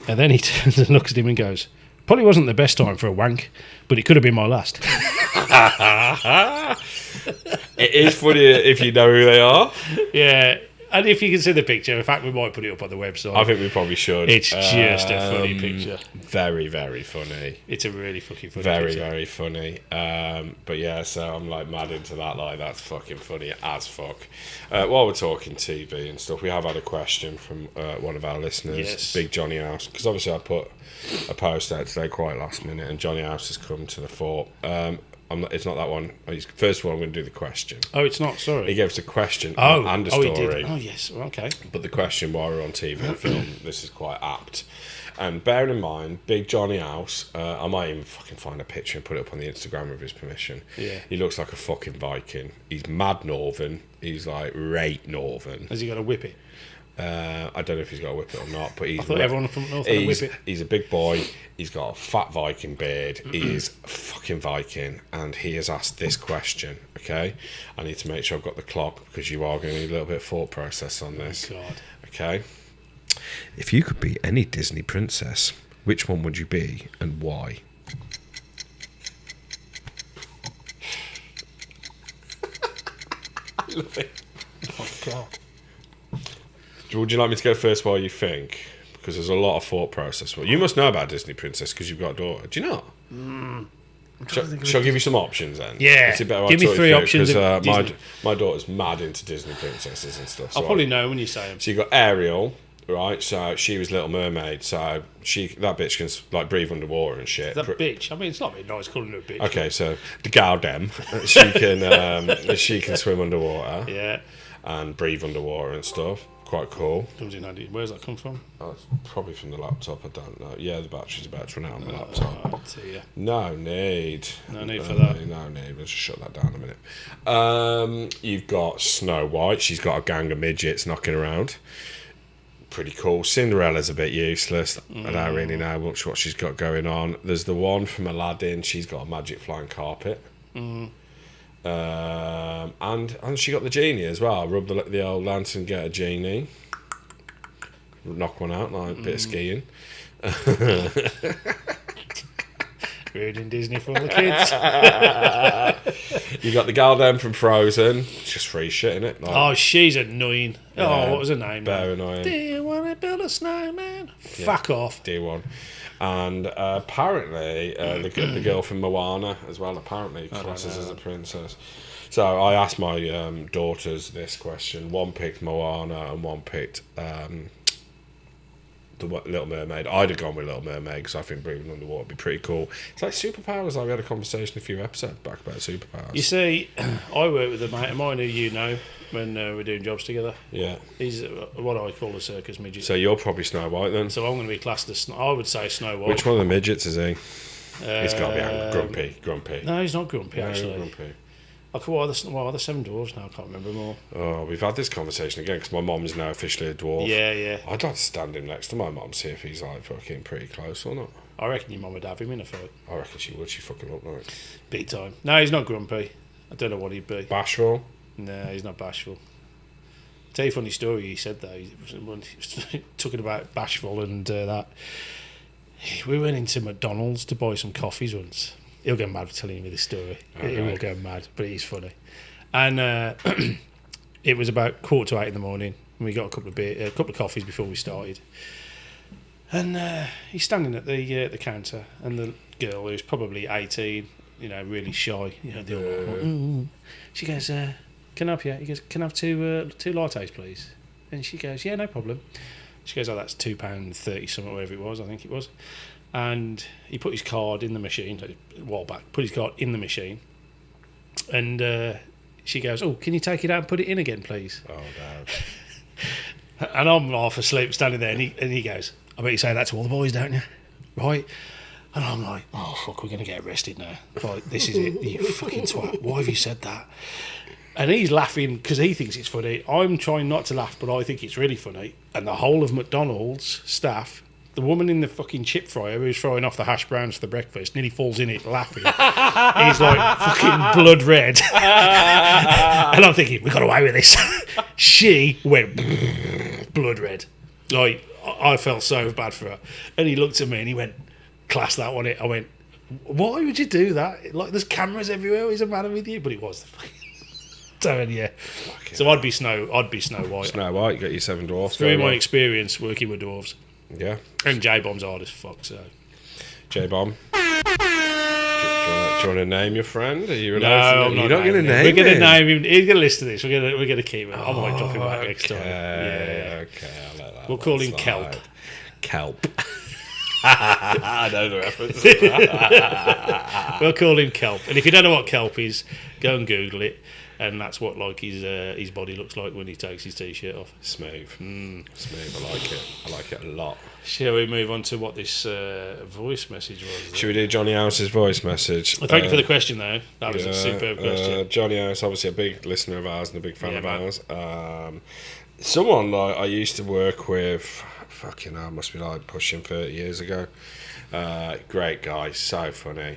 and then he turns and looks at him and goes, probably wasn't the best time for a wank, but it could have been my last. It is funny if you know who they are. Yeah, and if you can see the picture, in fact, we might put it up on the website. I think we probably should. It's just a funny picture. Very, very funny. It's a really fucking funny picture. Very, very funny. But yeah, so I'm like mad into that. Like, that's fucking funny as fuck. While we're talking TV and stuff, we have had a question from one of our listeners, Big Johnny House, because obviously I put a post out today quite last minute, and Johnny House has come to the fore. It's not that one. First of all, I'm going to do the question. Oh, it's not. Sorry. He gave us a question and a story. He did. Oh, yes. Okay. But the question, while we're on TV and film, this is quite apt. And bearing in mind, Big Johnny House, I might even fucking find a picture and put it up on the Instagram with his permission. Yeah. He looks like a fucking Viking. He's mad northern. He's like right northern. Has he got a whip it? I don't know if he's got a whip it or not, but he's. I thought everyone from North had a whip it. He's a big boy. He's got a fat Viking beard. He is a fucking Viking, and he has asked this question. Okay, I need to make sure I've got the clock because you are going to need a little bit of thought process on this. Oh, God. Okay. If you could be any Disney princess, which one would you be and why? I love it. Oh, God. Would you like me to go first while you think? Because there's a lot of thought process. Well, you must know about Disney Princess because you've got a daughter. Do you not? Shall I give you some options then? Yeah. Give me 3 options. Because my daughter's mad into Disney princesses and stuff. I'll probably know when you say them. So you got Ariel, right? So she was Little Mermaid. So that bitch can like breathe underwater and shit. That bitch. I mean, it's not very nice calling her a bitch. Okay, so the Galdem, she can swim underwater. Yeah. And breathe underwater and stuff. Quite cool. Comes in handy. Where's that come from? Oh, it's probably from the laptop. I don't know. Yeah, the battery's about to run out on the laptop. No need. No need for that. No need. Let's just shut that down a minute. You've got Snow White. She's got a gang of midgets knocking around. Pretty cool. Cinderella's a bit useless. I don't really know much what she's got going on. There's the one from Aladdin. She's got a magic flying carpet. And she got the genie as well. Rub the old lantern, get a genie, knock one out, like a bit of skiing. Reading Disney for all the kids. You got the Galdem from Frozen. It's just free shit, innit? Like, she's annoying. Yeah, what was her name? Very annoying. Do you want to build a snowman? Yeah. Fuck off. D1. And apparently, the girl from Moana as well, apparently classes as a princess. So I asked my daughters this question. One picked Moana and one picked the Little Mermaid. I'd have gone with Little Mermaid because I think breathing underwater would be pretty cool. It's like superpowers. Like we had a conversation a few episodes back about superpowers. You see, I work with a mate of mine who you know when we're doing jobs together. Yeah. He's what I call a circus midget. So you're probably Snow White then? So I'm going to be classed as, I would say, Snow White. Which one of the midgets is he? He's got to be grumpy. No, he's not grumpy, No, actually. Grumpy. What are the 7 dwarves now? I can't remember them all. Oh, we've had this conversation again because my mum's now officially a dwarf. Yeah. I'd like to stand him next to my mum, see if he's like fucking pretty close or not. I reckon your mum would have him in a fight. I reckon she would. She fucking look like. Big time. No, he's not grumpy. I don't know what he'd be. Bashful? No, he's not bashful. Tell you a funny story he said though. He was talking about bashful and that. We went into McDonald's to buy some coffees once. He'll go mad for telling me this story. Okay. He will go mad, but he's funny. And it was about 7:45 in the morning. And we got a couple of coffees before we started. And he's standing at the counter, and the girl, who's probably 18, really shy, she goes, "Can I help you?" He goes, "Can I have two lattes, please?" And she goes, "Yeah, no problem." She goes, "Oh, that's £2.30 something, whatever it was, I think it was." And he put his card in the machine a while back. Put his card in the machine, and she goes, "Oh, can you take it out and put it in again, please?" Oh no! And I'm half asleep, standing there, and he goes, "I bet you say that to all the boys, don't you?" Right? And I'm like, "Oh fuck, we're gonna get arrested now. Like, this is it. You fucking twat. Why have you said that?" And he's laughing because he thinks it's funny. I'm trying not to laugh, but I think it's really funny. And the whole of McDonald's staff. The woman in the fucking chip fryer who's throwing off the hash browns for the breakfast nearly falls in it laughing. He's like fucking blood red. And I'm thinking, we got away with this. She went blood red. Like, I felt so bad for her. And he looked at me and he went, "Class that one." I went, "Why would you do that? Like, there's cameras everywhere. Is a matter with you?" But it was the fucking... Yeah. So I'd be Snow White. Snow White, you got your 7 dwarfs. Through my experience working with dwarves. Yeah. And J-Bomb's hard as fuck, so. J-Bomb. Do you want to name your friend? Are you no, I'm You're not going to name him? We're going to name him. He's going to listen to this. We're going to keep him. I might drop him back next time. Yeah. Okay, I like that. We'll call him Kelp. Kelp. I know the reference. We'll call him Kelp. And if you don't know what Kelp is, go and Google it. And that's what like his body looks like when he takes his t-shirt off. Smooth. Smooth. I like it. I like it a lot. Shall we move on to what this voice message was? Should we do Johnny House's voice message? Well, thank you for the question, though. That was a superb question. Johnny House, obviously a big listener of ours and a big fan of ours. Someone like I used to work with, fucking hell, must be like pushing 30 years ago. Great guy, so funny.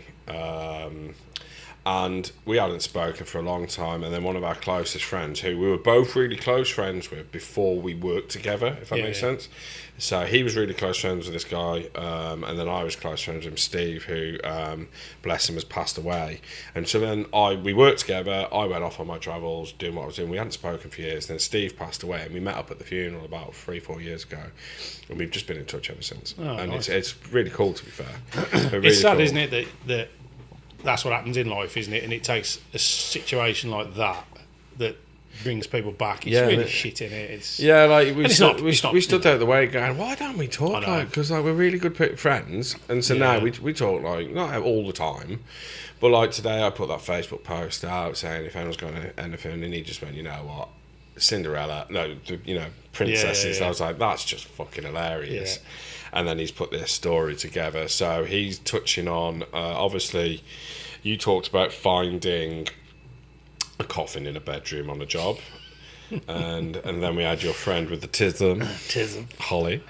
And we hadn't spoken for a long time, and then one of our closest friends, who we were both really close friends with before we worked together, if that makes sense. So he was really close friends with this guy, and then I was close friends with him, Steve, who, bless him, has passed away. And so then we worked together, I went off on my travels, doing what I was doing. We hadn't spoken for years, then Steve passed away, and we met up at the funeral about 3-4 years ago, and we've just been in touch ever since. And nice. it's really cool, to be fair. Really it's sad, cool. isn't it, that that's what happens in life, isn't it? And it takes a situation like that brings people back. It's really shit in it. We stood there at the way going, why don't we talk? Because we're really good friends, and so now we talk like not all the time, but like today I put that Facebook post out saying if anyone's got anything, and he just went, you know what, Cinderella, princesses. I was like, that's just fucking hilarious. And then he's put this story together. So he's touching on, obviously, you talked about finding a coffin in a bedroom on a job. and then we had your friend with the tism, Holly,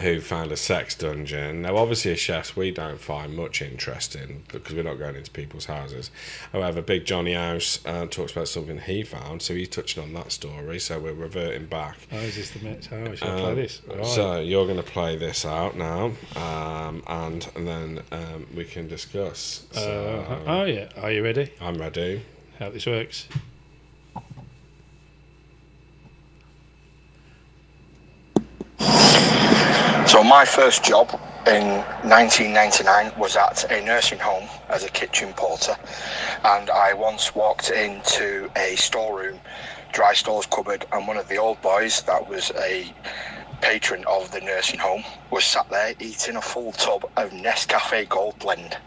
who found a sex dungeon. Now, obviously, as chefs, we don't find much interest in, because we're not going into people's houses. However, Big Johnny House talks about something he found, so he's touching on that story. So we're reverting back. Oh, is this the next? Oh, shall I play this? Right. So you're going to play this out now, and then we can discuss. So, oh yeah, are you ready? I'm ready. How this works. So my first job in 1999 was at a nursing home as a kitchen porter, and I once walked into a storeroom, dry stores cupboard, and one of the old boys that was a patron of the nursing home was sat there eating a full tub of Nescafe Gold Blend,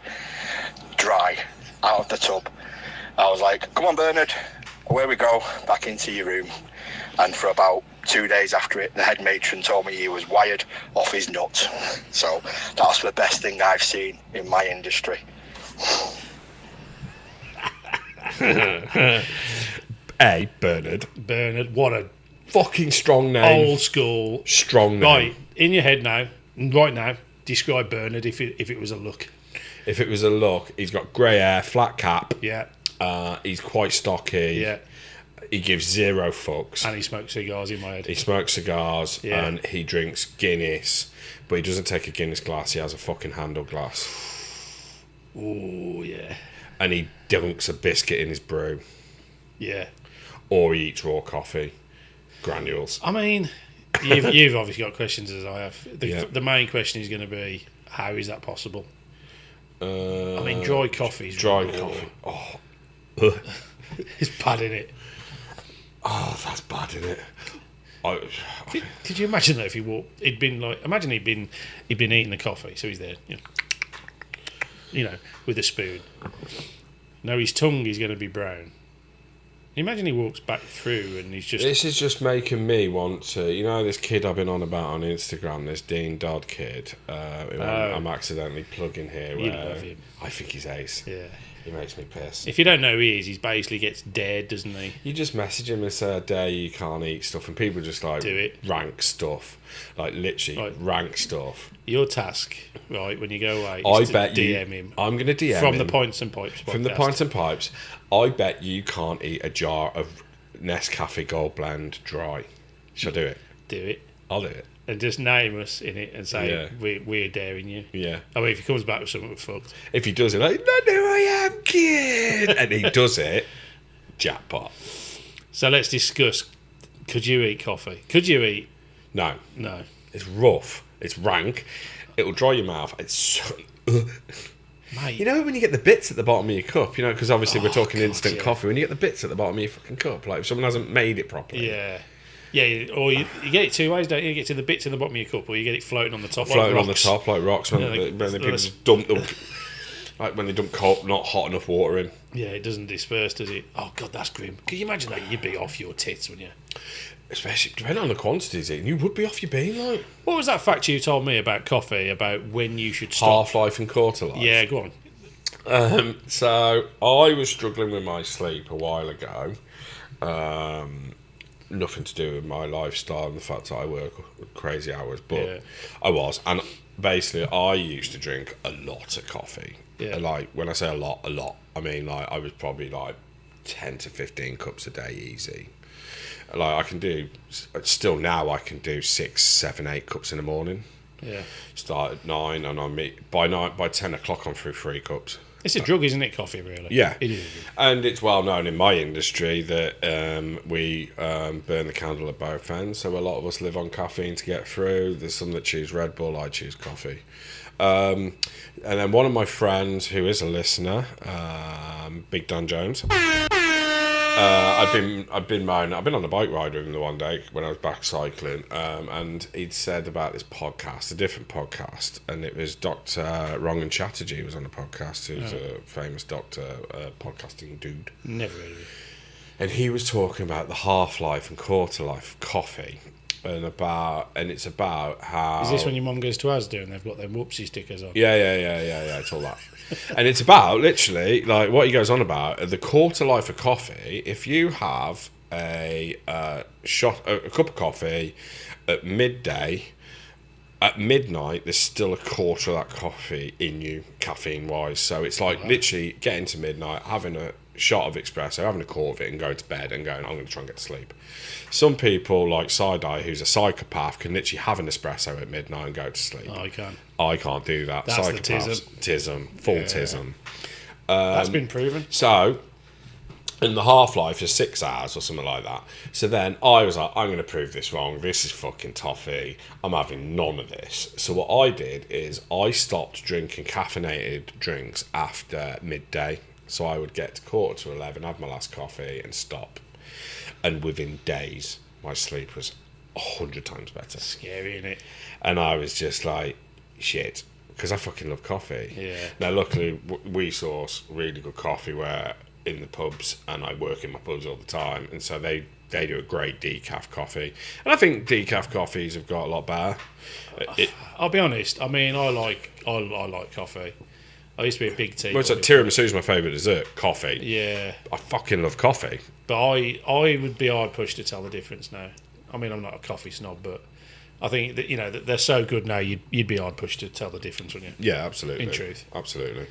dry, out of the tub. I was like, come on Bernard, away we go, back into your room. And for about 2 days after it, the head matron told me he was wired off his nuts. So that's the best thing I've seen in my industry. Hey, Bernard. Bernard, what a fucking strong name. Old school. Strong name. Right, in your head now, right now, describe Bernard if it was a look. If it was a look, he's got grey hair, flat cap. Yeah. He's quite stocky. Yeah. He gives zero fucks. And he smokes cigars in my head. He smokes cigars and he drinks Guinness, but he doesn't take a Guinness glass, he has a fucking handle glass. Oh, yeah. And he dunks a biscuit in his brew. Yeah. Or he eats raw coffee. Granules. I mean, you've obviously got questions as I have. The main question is going to be, how is that possible? I mean, dry coffee is dry coffee. Oh. It's bad, in it. Oh, that's bad, isn't it? Could you imagine that if he walked? He'd been like, imagine he'd been eating the coffee, so he's there, you know, with a spoon. Now his tongue is going to be brown. Imagine he walks back through and he's just. This is just making me want to. You know, this kid I've been on about on Instagram, this Dean Dodd kid. I'm accidentally plugging here. You love him. I think he's ace. Yeah. He makes me piss. If you don't know who he is, he basically gets dared, doesn't he? You just message him and say, I dare you can't eat stuff, and people just like do it. Rank stuff. Like literally rank stuff. Your task, right, when you go away, I is bet to DM him. I'm going to DM from him. the Points and Pipes podcast. From the Points and Pipes. I bet you can't eat a jar of Nescafe Gold Blend dry. Shall I do it? Do it. I'll do it. And just name us in it and say, we're daring you. Yeah. I mean, if he comes back with something, we're fucked. If he does it, like, not who I am, kid. And he does it, jackpot. So let's discuss, could you eat coffee? Could you eat? No. No. It's rough. It's rank. It'll dry your mouth. It's so... Mate. You know when you get the bits at the bottom of your cup, you know, because obviously we're talking instant coffee, when you get the bits at the bottom of your fucking cup, like if someone hasn't made it properly. Yeah. Yeah, or you get it two ways, don't you? You get to the bits in the bottom of your cup, or you get it floating on the top. Floating like on the top like rocks when the people dump them. Like when they dump cold, not hot enough water in. Yeah, it doesn't disperse, does it? Oh, God, that's grim. Can you imagine that? You'd be off your tits, wouldn't you? Especially depending on the quantities, you would be off your bean, like. What was that fact you told me about coffee, about when you should stop? Half-life and quarter-life. Yeah, go on. So, I was struggling with my sleep a while ago. Nothing to do with my lifestyle and the fact that I work crazy hours, but I was. And basically, I used to drink a lot of coffee. Yeah. Like, when I say a lot, I mean, like, I was probably like 10 to 15 cups a day easy. Like, I can do, still now, I can do 6, 7, 8 cups in the morning. Yeah. Start at 9, and by 10 o'clock, I'm through 3 cups. It's a drug, isn't it, coffee, really? Yeah. It is. And it's well known in my industry that we burn the candle at both ends. So a lot of us live on caffeine to get through. There's some that choose Red Bull, I choose coffee. And then one of my friends who is a listener, Big Dan Jones, I've been on a bike ride with him the one day when I was back cycling, and he'd said about this podcast, a different podcast, and it was Dr. Rangan Chatterjee was on the podcast, who's a famous doctor, podcasting dude. Never heard of it. And he was talking about the half-life and quarter-life of coffee, and it's about how... Is this when your mum goes to Asda and they've got their whoopsie stickers on? Yeah, it's all that. And it's about, literally, like, what he goes on about, the quarter life of coffee, if you have a cup of coffee at midday, at midnight, there's still a quarter of that coffee in you, caffeine-wise. So it's like, literally, getting to midnight, having a shot of espresso, having a quarter of it, and going to bed and going, I'm going to try and get to sleep. Some people, like Side-Eye, who's a psychopath, can literally have an espresso at midnight and go to sleep. Oh, I can. I can't do that. That's Psychopaths, tism, full tism. That's been proven. So, and the half-life is 6 hours or something like that. So then I was like, I'm going to prove this wrong. This is fucking toffee. I'm having none of this. So what I did is I stopped drinking caffeinated drinks after midday. So I would get to 11:15, have my last coffee and stop. And within days, my sleep was 100 times better. Scary, isn't it? And I was just like, shit, because I fucking love coffee. Yeah. Now, luckily, we source really good coffee where in the pubs, and I work in my pubs all the time, and so they do a great decaf coffee. And I think decaf coffees have got a lot better. I'll be honest. I mean, I like coffee. I used to be a big tea. Well, it's like tiramisu is my favourite dessert. Coffee. Yeah. I fucking love coffee. But I would be hard pushed to tell the difference now. I mean, I'm not a coffee snob, but I think that, you know, that they're so good now, you'd be hard pushed to tell the difference, wouldn't you? Yeah, absolutely. In truth. Absolutely.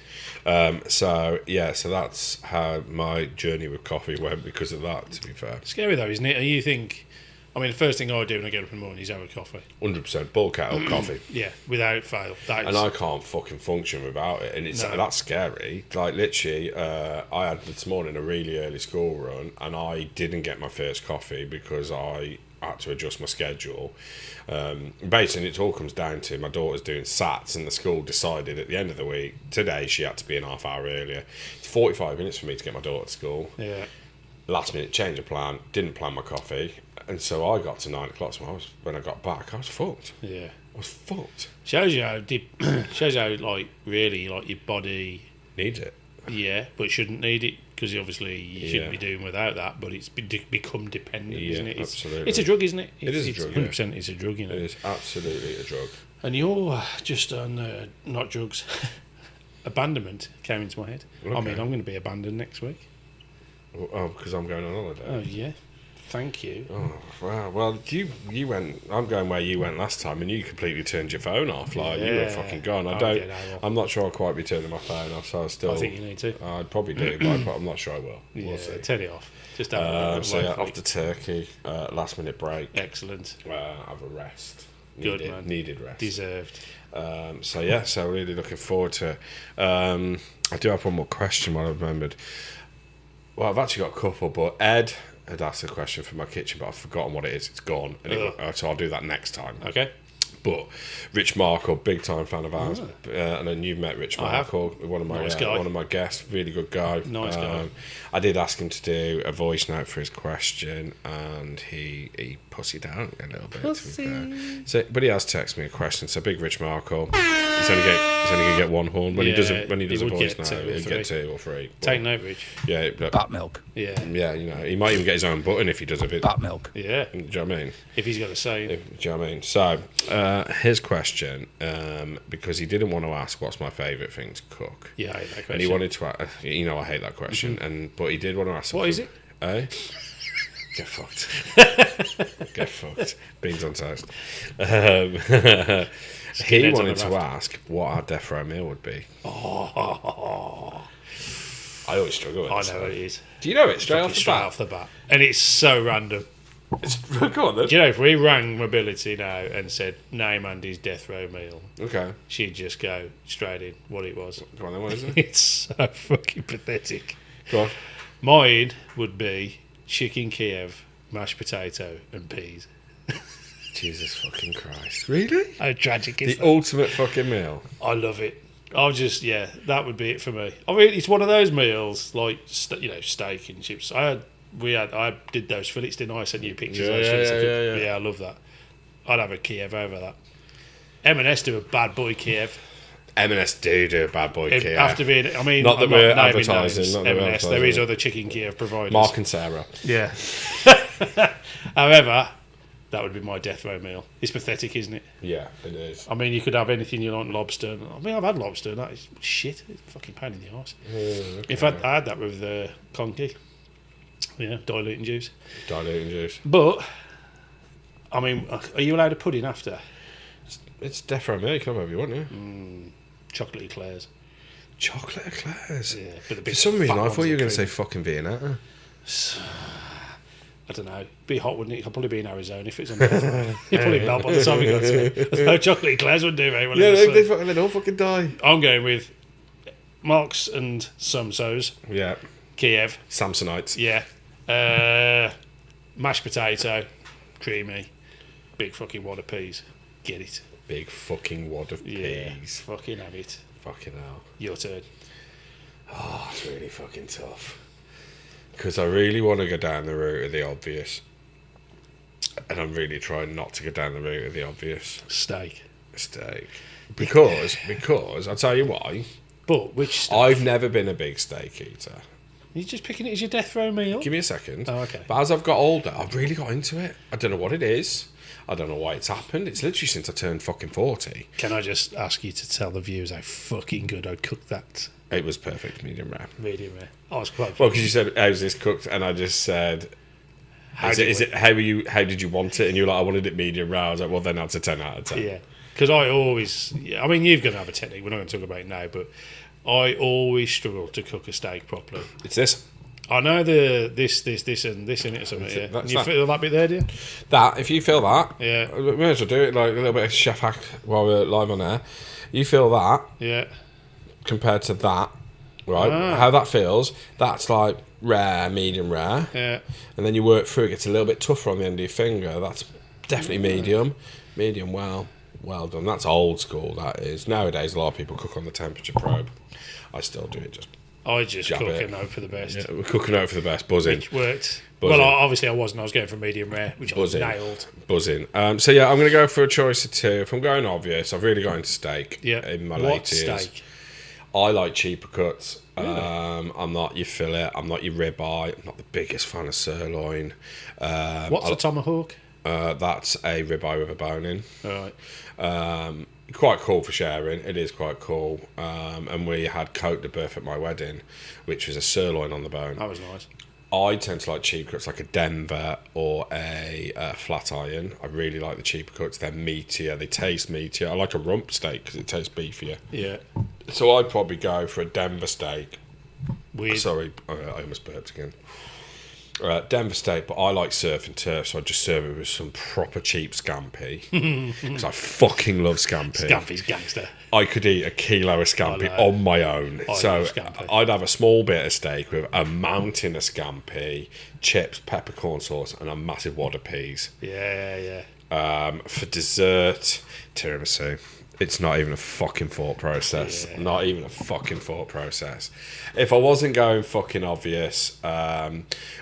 So that's how my journey with coffee went because of that, to be fair. Scary though, isn't it? And you think... I mean, the first thing I do when I get up in the morning is have a coffee. 100% bulk out of coffee. Yeah, without fail. And I can't fucking function without it. And that's scary. Like, literally, I had this morning a really early school run, and I didn't get my first coffee because I had to adjust my schedule. Basically, it all comes down to my daughter's doing SATs, and the school decided at the end of the week, today she had to be an half hour earlier. It's 45 minutes for me to get my daughter to school. Yeah. Last minute change of plan, didn't plan my coffee. And so I got to 9 o'clock. So when I got back, I was fucked. Yeah, I was fucked. Shows you how like really like your body Needs it. Yeah, but shouldn't need it because obviously you shouldn't be doing without that. But it's become dependent, isn't it? Absolutely. It's a drug, isn't it? It is a drug. 100%. It's a drug, you know. It is absolutely a drug. And you're just on not drugs. Abandonment came into my head. Okay. I mean, I'm going to be abandoned next week. Oh, because I'm going on holiday. Oh yeah. Thank you. Oh, wow. Well, you went... I'm going where you went last time, and you completely turned your phone off. Like, you were fucking gone. I'm not sure I'll quite be turning my phone off, so I think you need to. I'd probably do, but I'm not sure I will. We'll see. Turn it off. Just have a off to Turkey, last minute break. Excellent. Have a rest. Good, man. Needed rest. Deserved. So really looking forward to it. I do have one more question while I remembered. Well, I've actually got a couple, but Ed had asked a question for my kitchen, but I've forgotten what it is. It's gone. So I'll do that next time. Okay. But Rich Markle, big time fan of ours, and then you've met Rich Markle, one of my guests, really good guy. Nice guy. I did ask him to do a voice note for his question, and he pussied out a little bit. So, but he has texted me a question. So big Rich Markle, he's only gonna get one horn when he does a voice note. He'll get 2 or 3. Take note, Rich. Yeah, Bat milk. Yeah, he might even get his own button if he does a bit. Bat milk. Yeah. Do you know what I mean? If he's got a say. Do you know what I mean? So, his question, because he didn't want to ask what's my favourite thing to cook. Yeah, I hate that question. And he wanted to ask, I hate that question, but he did want to ask What is it? Get fucked. Get fucked. Beans on toast. He wanted to ask what our death row meal would be. I always struggle with this. I know what it is. Do you know it straight Straight off the bat. And it's so random. Go on then. Do you know, if we rang Mobility now and said, name Andy's death row meal, Okay. she'd just go straight in what it was. Go on then, what is it? It's so fucking pathetic. Go on. Mine would be chicken Kiev, mashed potato and peas. Jesus fucking Christ. Really? How tragic is The that? ultimate fucking meal. I love it. I'll just, that would be it for me. I mean, it's one of those meals, like, steak and chips. I did those fillets, didn't I? I sent you pictures of those fillets. Yeah. I love that. I'd have a Kiev over that. M&S do a bad boy Kiev. M&S do a bad boy Kiev. After being, I mean, Not that I'm we're naming advertising, names, not that we're M&S. There advertising. is other chicken Kiev providers. Mark and Sarah. Yeah. However, that would be my death row meal. It's pathetic, isn't it? Yeah, it is. I mean, you could have anything you like, lobster. I mean, I've had lobster, and that is shit. It's a fucking pain in the arse. Okay. In fact, I had that with conky. Yeah, diluting juice. Diluting juice. But, I mean, are you allowed a pudding after? It's death row meal. You can have whatever you want, yeah. Chocolate eclairs. Chocolate eclairs. Yeah, but the For big some reason, fat I thought ones you were are going to say creamy. fucking Vienna. I don't know. Be hot, wouldn't it? I'd probably be in Arizona if it was on there. You'd probably melt by the time we got to it. No chocolate eclairs would do very well. Yeah, in the sun. they all fucking die. I'm going with Marks and Sumsos. Yeah. Kiev. Samsonites. Yeah. Mashed potato. Creamy. Big fucking wad of peas. Get it. Big fucking wad of Yeah. peas. Fucking have it. Fucking hell. Your turn. Oh, it's really fucking tough. Because I really want to go down the route of the obvious. And I'm really trying not to go down the route of the obvious. Steak. Steak. Because, I'll tell you why. But which steak? I've never been a big steak eater. You're just picking it as your death row meal? Give me a second. Oh, okay. But as I've got older, I've really got into it. I don't know what it is. I don't know why it's happened. It's literally since I turned fucking 40. Can I just ask you to tell the viewers how fucking good I'd cook that? It was perfect, medium rare. Medium rare. I was quite. Well, because you said, how's this cooked? And I just said, how did you want it? And you were like, I wanted it medium rare. I was like, well, then that's a 10 out of 10. Yeah. Because I always. I mean, you've got to have a technique. We're not going to talk about it now, but I always struggle to cook a steak properly. It's this. I know this, and this in it or something. Yeah. That's You that. feel that bit there, do you? That, if you feel that, Yeah. we may as well do it like a little bit of chef hack while we're live on air. You feel that Yeah. compared to that, right? Ah. How that feels, that's like rare, medium rare. Yeah. And then you work through, it gets a little bit tougher on the end of your finger. That's definitely medium. Medium, well done. That's old school, that is. Nowadays, a lot of people cook on the temperature probe. I still do it I just Jab cook it. and hope for the best. Yeah, we're cooking out for the best, buzzing. Which worked. Buzzing. Well, obviously I wasn't. I was going for medium rare, which Buzzing. I nailed. Buzzing. So yeah, I'm going to go for a choice of 2. If I'm going obvious, I've really gone into steak in my What late years. steak? I like cheaper cuts. I'm not your fillet. I'm not your ribeye. I'm not the biggest fan of sirloin. What's a tomahawk? That's a ribeye with a bone in. All right. Quite cool for sharing. It is quite cool. And we had Côte de Boeuf at my wedding, which was a sirloin on the bone. That was nice. I tend to like cheap cuts like a Denver or a flat iron. I really like the cheaper cuts. They're meatier. They taste meatier. I like a rump steak because it tastes beefier. Yeah. So I'd probably go for a Denver steak. Weird. Sorry, I almost burped again. Denver steak, but I like surf and turf, so I just serve it with some proper cheap scampi because I fucking love scampi. Scampi's gangster. I could eat a kilo of scampi I know. on my own. I So love scampi. I'd have a small bit of steak with a mountain of scampi, chips, peppercorn sauce, and a massive wad of peas. Yeah. For dessert, tiramisu. It's not even a fucking thought process. Yeah. Not even a fucking thought process. If I wasn't going fucking obvious,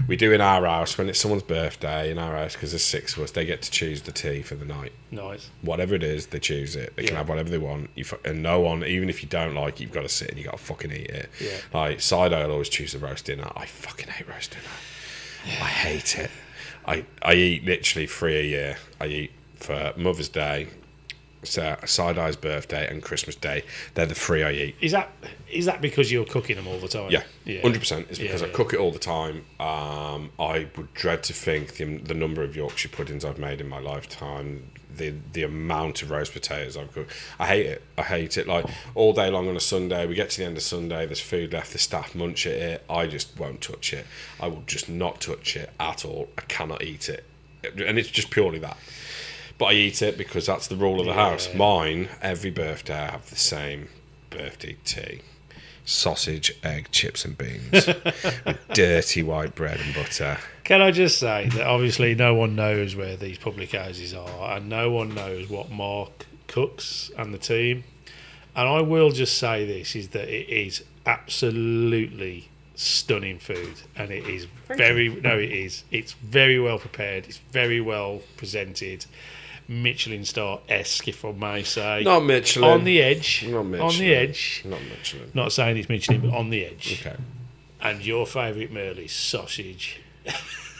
we do in our house, when it's someone's birthday in our house, because there's 6 of us, they get to choose the tea for the night. Nice. Whatever it is, they choose it. They can have whatever they want. And no one, even if you don't like it, you've got to sit and you got to fucking eat it. Yeah. Like, I'll always choose the roast dinner. I fucking hate roast dinner. I hate it. I eat literally 3 a year. I eat for Mother's Day, Side-Eye's birthday, and Christmas Day. They're the 3 I eat. Is that because you're cooking them all the time? Yeah, 100%. It's because I cook it all the time. I would dread to think the number of Yorkshire puddings I've made in my lifetime, the amount of roast potatoes I've cooked. I hate it. Like, all day long on a Sunday, we get to the end of Sunday, there's food left, the staff munch at it. I just won't touch it. I will just not touch it at all. I cannot eat it. And it's just purely that. But I eat it because that's the rule of the house. Mine, every birthday, I have the same birthday tea. Sausage, egg, chips and beans. With dirty white bread and butter. Can I just say that obviously no one knows where these public houses are, and no one knows what Mark cooks and the team. And I will just say this, is that it is absolutely stunning food, and it is it's very well prepared, it's very well presented. Michelin star-esque, if I may say. Not Michelin. On the edge. Not Michelin. On the edge. Not Michelin. Not saying it's Michelin, but on the edge. Okay. And your favourite meal is sausage.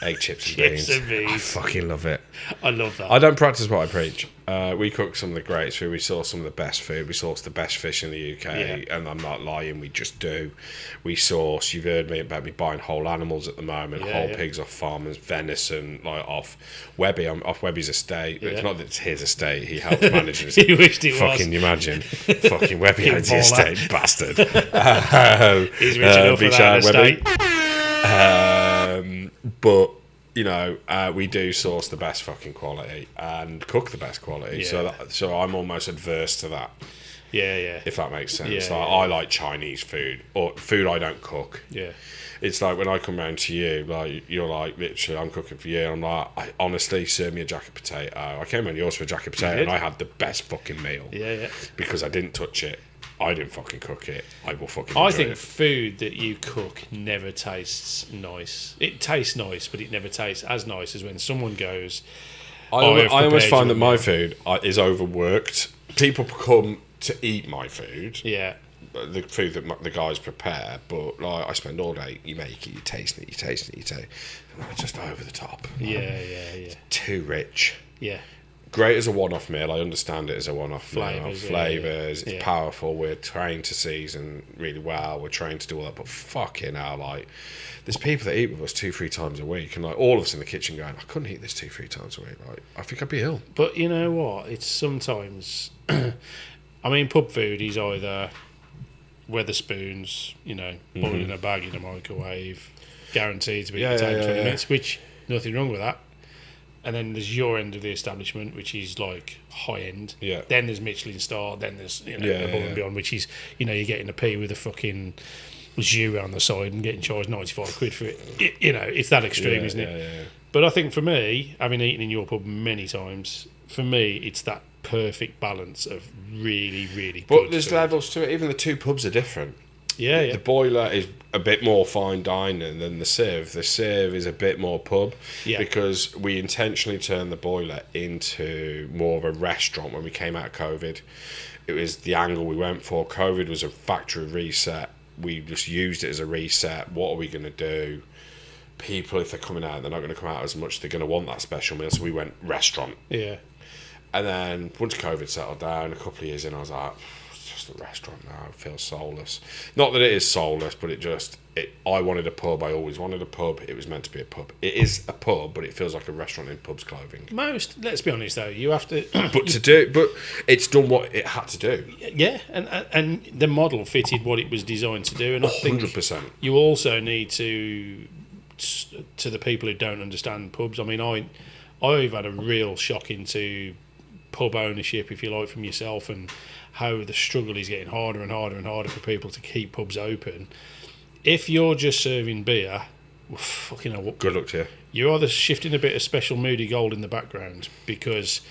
Egg, chips and beans. I fucking love it. I love that. I don't practice what I preach. We cook some of the greatest food. We source some of the best food. We source the best fish in the UK. And I'm not lying, we just do. We source, you've heard me about me buying whole animals at the moment, whole pigs off farmers, venison, like off Webby. I'm off Webby's estate. It's not that it's his estate, he helps manage his He wished it was. Fucking imagine. Fucking Webby owns the estate, bastard. He's rich enough for that estate. But you know, we do source the best fucking quality and cook the best quality. So I'm almost adverse to that. Yeah. If that makes sense. I like Chinese food or food I don't cook. Yeah. It's like when I come round to you, like you're like, literally, I'm cooking for you. And I'm like, honestly, serve me a jacket potato. I came round yours for a jacket potato, and I had the best fucking meal. Yeah. Because I didn't touch it. I didn't fucking cook it. I will fucking I enjoy think it. food that you cook never tastes nice. It tastes nice, but it never tastes as nice as when someone goes, I almost find that my food is overworked. People come to eat my food. Yeah. The food that the guys prepare, but like I spend all day, you make it, you taste it. It's just over the top. Yeah. It's too rich. Yeah. Great as a one-off meal. I understand it as a one-off meal. Flavors. Yeah. It's powerful. We're trained to season really well. We're trained to do all that. But fucking hell, like, there's people that eat with us 2-3 times a week, and like all of us in the kitchen going, I couldn't eat this 2-3 times a week. Like, I think I'd be ill. But you know what? It's sometimes. I mean, pub food is either Weatherspoons, boiled in a bag in a microwave, guaranteed to be in 20 minutes, which nothing wrong with that. And then there's your end of the establishment, which is like high end. Yeah. Then there's Michelin star. Then there's above and beyond, which is you're getting a pea with a fucking jus on the side and getting charged 95 quid for it. It's that extreme, isn't it? Yeah. But I think for me, having eaten in your pub many times, for me it's that perfect balance of really, really good. But there's food. levels to it. Even the two pubs are different. Yeah. The boiler is a bit more fine dining than the Civ. The Civ is a bit more pub because we intentionally turned the boiler into more of a restaurant when we came out of COVID. It was the angle we went for. COVID was a factory reset. We just used it as a reset. What are we going to do? People, if they're coming out, they're not going to come out as much. They're going to want that special meal. So we went restaurant. Yeah. And then once COVID settled down, a couple of years in, I was like, it's just a restaurant now. It feels soulless. Not that it is soulless, but I wanted a pub. I always wanted a pub. It was meant to be a pub. It is a pub, but it feels like a restaurant in pub's clothing. Let's be honest though, you have to. But it's done what it had to do. Yeah, and the model fitted what it was designed to do, and I think 100%. you also need to the people who don't understand pubs. I mean, I've had a real shock into pub ownership, if you like, from yourself, and how the struggle is getting harder and harder and harder for people to keep pubs open. If you're just serving beer well, fucking hell, what? Good luck to you. You're either shifting a bit of special moody gold in the background, because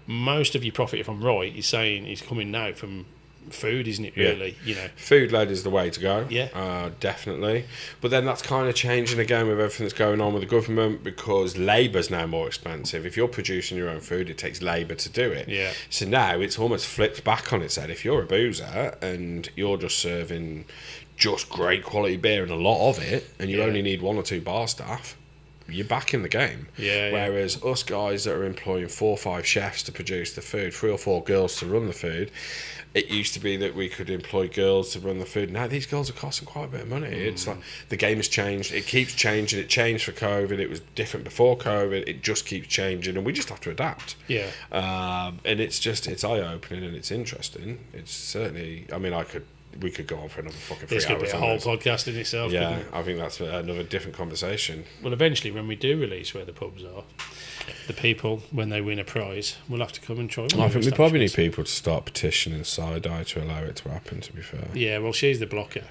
most of your profit, if I'm right, is saying is coming now from food, isn't it? Really, you know, food-led is the way to go. Yeah, definitely. But then that's kind of changing again with everything that's going on with the government, because labour's now more expensive. If you're producing your own food, it takes labour to do it. Yeah. So now it's almost flipped back on its head. If you're a boozer and you're just serving just great quality beer and a lot of it, and you only need 1 or 2 bar staff, you're back in the game. Whereas us guys that are employing 4 or 5 chefs to produce the food, 3 or 4 girls to run the food, it used to be that we could employ girls to run the food. Now these girls are costing quite a bit of money. It's like the game has changed. It keeps changing. It changed for COVID. It was different before COVID. It just keeps changing, and we just have to adapt. Yeah. And it's eye-opening and it's interesting. It's certainly. I mean, we could go on for another fucking 3 hours. This could be a whole podcast in itself. Yeah, I think that's another different conversation. Well, eventually, when we do release where the pubs are, the people, when they win a prize, will have to come and try. I think we probably need people to start petitioning Side-Eye to allow it to happen, to be fair. Yeah, well, she's the blocker.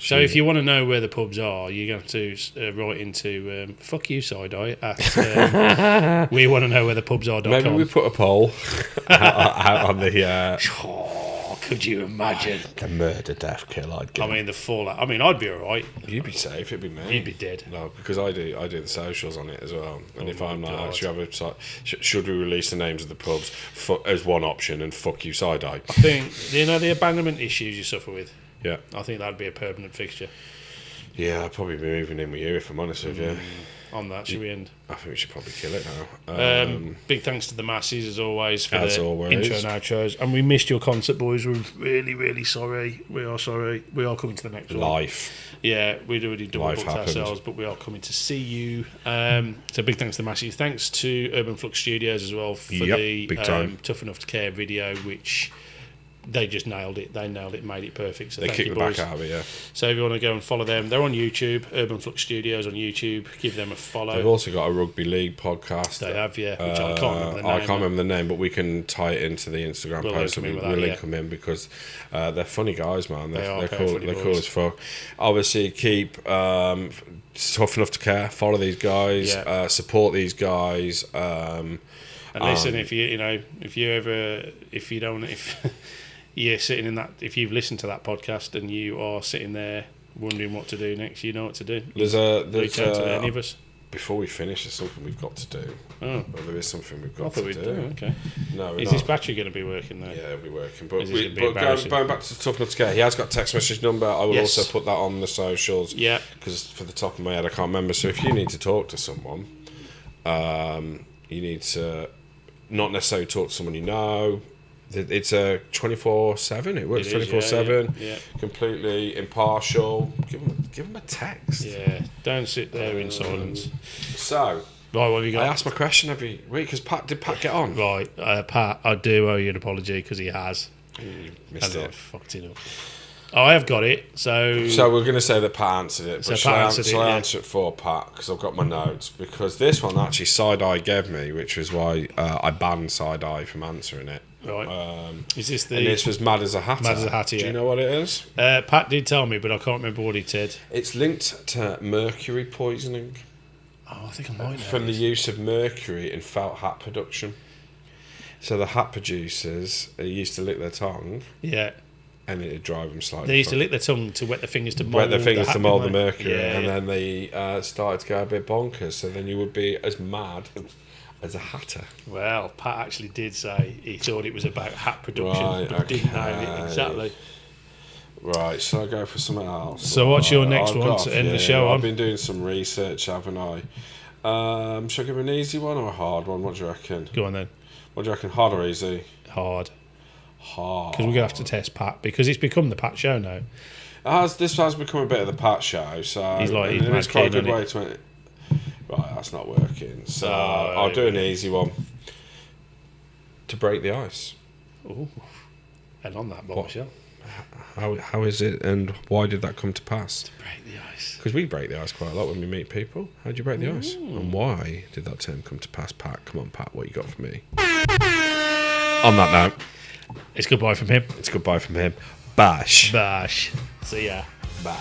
So if you want to know where the pubs are, you're going to have to write into fuck you Side-Eye at we want to know where the pubs are.com. Maybe we put a poll out on the could you imagine the murder death kill I'd get? I mean the fallout. I mean I'd be alright. You'd be safe, it'd be me. You'd be dead. No, because I do the socials on it as well. And if I'm like, God. should we release the names of the pubs as one option and fuck you Side-Eye? I think, you know, the abandonment issues you suffer with. Yeah. I think that'd be a permanent fixture. Yeah, I'd probably be moving in with you if I'm honest with you. On that, should we end? I think we should probably kill it now. Big thanks to the masses as always for As the always. intro and outros. And we missed your concert, boys. We're really, really sorry. We are sorry. We are coming to the next one. Life. Yeah, we'd already double Life booked happened. ourselves, but we are coming to see you. So big thanks to the masses. Thanks to Urban Flux Studios as well for the big time. Tough Enough to Care video, which they just nailed it. They nailed it, made it perfect. So They thank kicked you, the boys. back out of it, yeah. So if you want to go and follow them, they're on YouTube, Urban Flux Studios on YouTube. Give them a follow. They've also got a rugby league podcast. They have, yeah, which I can't remember the name. I can't remember the name, but we can tie it into the Instagram We'll post. link 'em in with We'll that, link yeah. them in because they're funny guys, man. They're cool. funny They're boys. cool as fuck. Obviously, keep Tough Enough to Care. Follow these guys. Yeah. Support these guys. And listen, if you're sitting in that, if you've listened to that podcast and you are sitting there wondering what to do next, you know what to do. There's Reach out to any of us. Before we finish, there's something we've got to do. Oh, Well, there is something we've I got thought to we'd do. do. Okay. No, we're Is not. this battery going to be working though? Yeah, it'll be working. But, Is this gonna be embarrassing? going back to Tough Enough to Care, he has got a text message number. I will Yes. also put that on the socials. Yeah. Because for the top of my head, I can't remember. So if you need to talk to someone, you need to not necessarily talk to someone you know. It's a 24/7. It works It is, 24/7. yeah. Completely impartial. Give them a text. Yeah. Don't sit there in silence. So Right, what have you I got? ask my question every week because did Pat get on? Right, Pat, I do owe you an apology because he has. You missed And I it. fucked it up. Oh, I have got it. So we're going to say that Pat answered it, So but Pat answered shall it, I yeah. answer it for Pat? Because I've got my notes. Because this one actually Side-Eye gave me, which was why I banned Side-Eye from answering it. right, is this the? And this was Mad as a Hatter. Mad as a Hatter, Do yeah. you know what it is? Pat did tell me, but I can't remember what he said. It's linked to mercury poisoning Oh, I think I might know. from the use of mercury in felt hat production. So the hat producers used to lick their tongue, Yeah, and it'd drive them slightly. they used to lick their tongue to wet their fingers to mould. wet their fingers hat, to mould the didn't they? mercury, Yeah, and yeah. then they started to go a bit bonkers. So then you would be as mad as a hatter. Well, Pat actually did say he thought it was about hat production, Right, but didn't know okay. it exactly. Right, shall I go for something else? So what's your next I've one got- to end the show on? I've been doing some research, haven't I? Shall I give an easy one or a hard one? What do you reckon? Go on then. What do you reckon? Hard or easy? Hard. Hard. Because we're going to have to test Pat, because it's become the Pat show now. This has become a bit of the Pat show, so He's like- and he's it's quite a mad good keen on way to end it. Right, that's not working. So Oh, I'll do an right. easy one. To break the ice. Ooh. And on that bombshell. How is it, and why did that come to pass? Break the ice. Because we break the ice quite a lot when we meet people. How do you break the ice? And why did that term come to pass, Pat? Come on, Pat, what you got for me? On that note, It's goodbye from him. it's goodbye from him. Bash. Bash. See ya. Bye.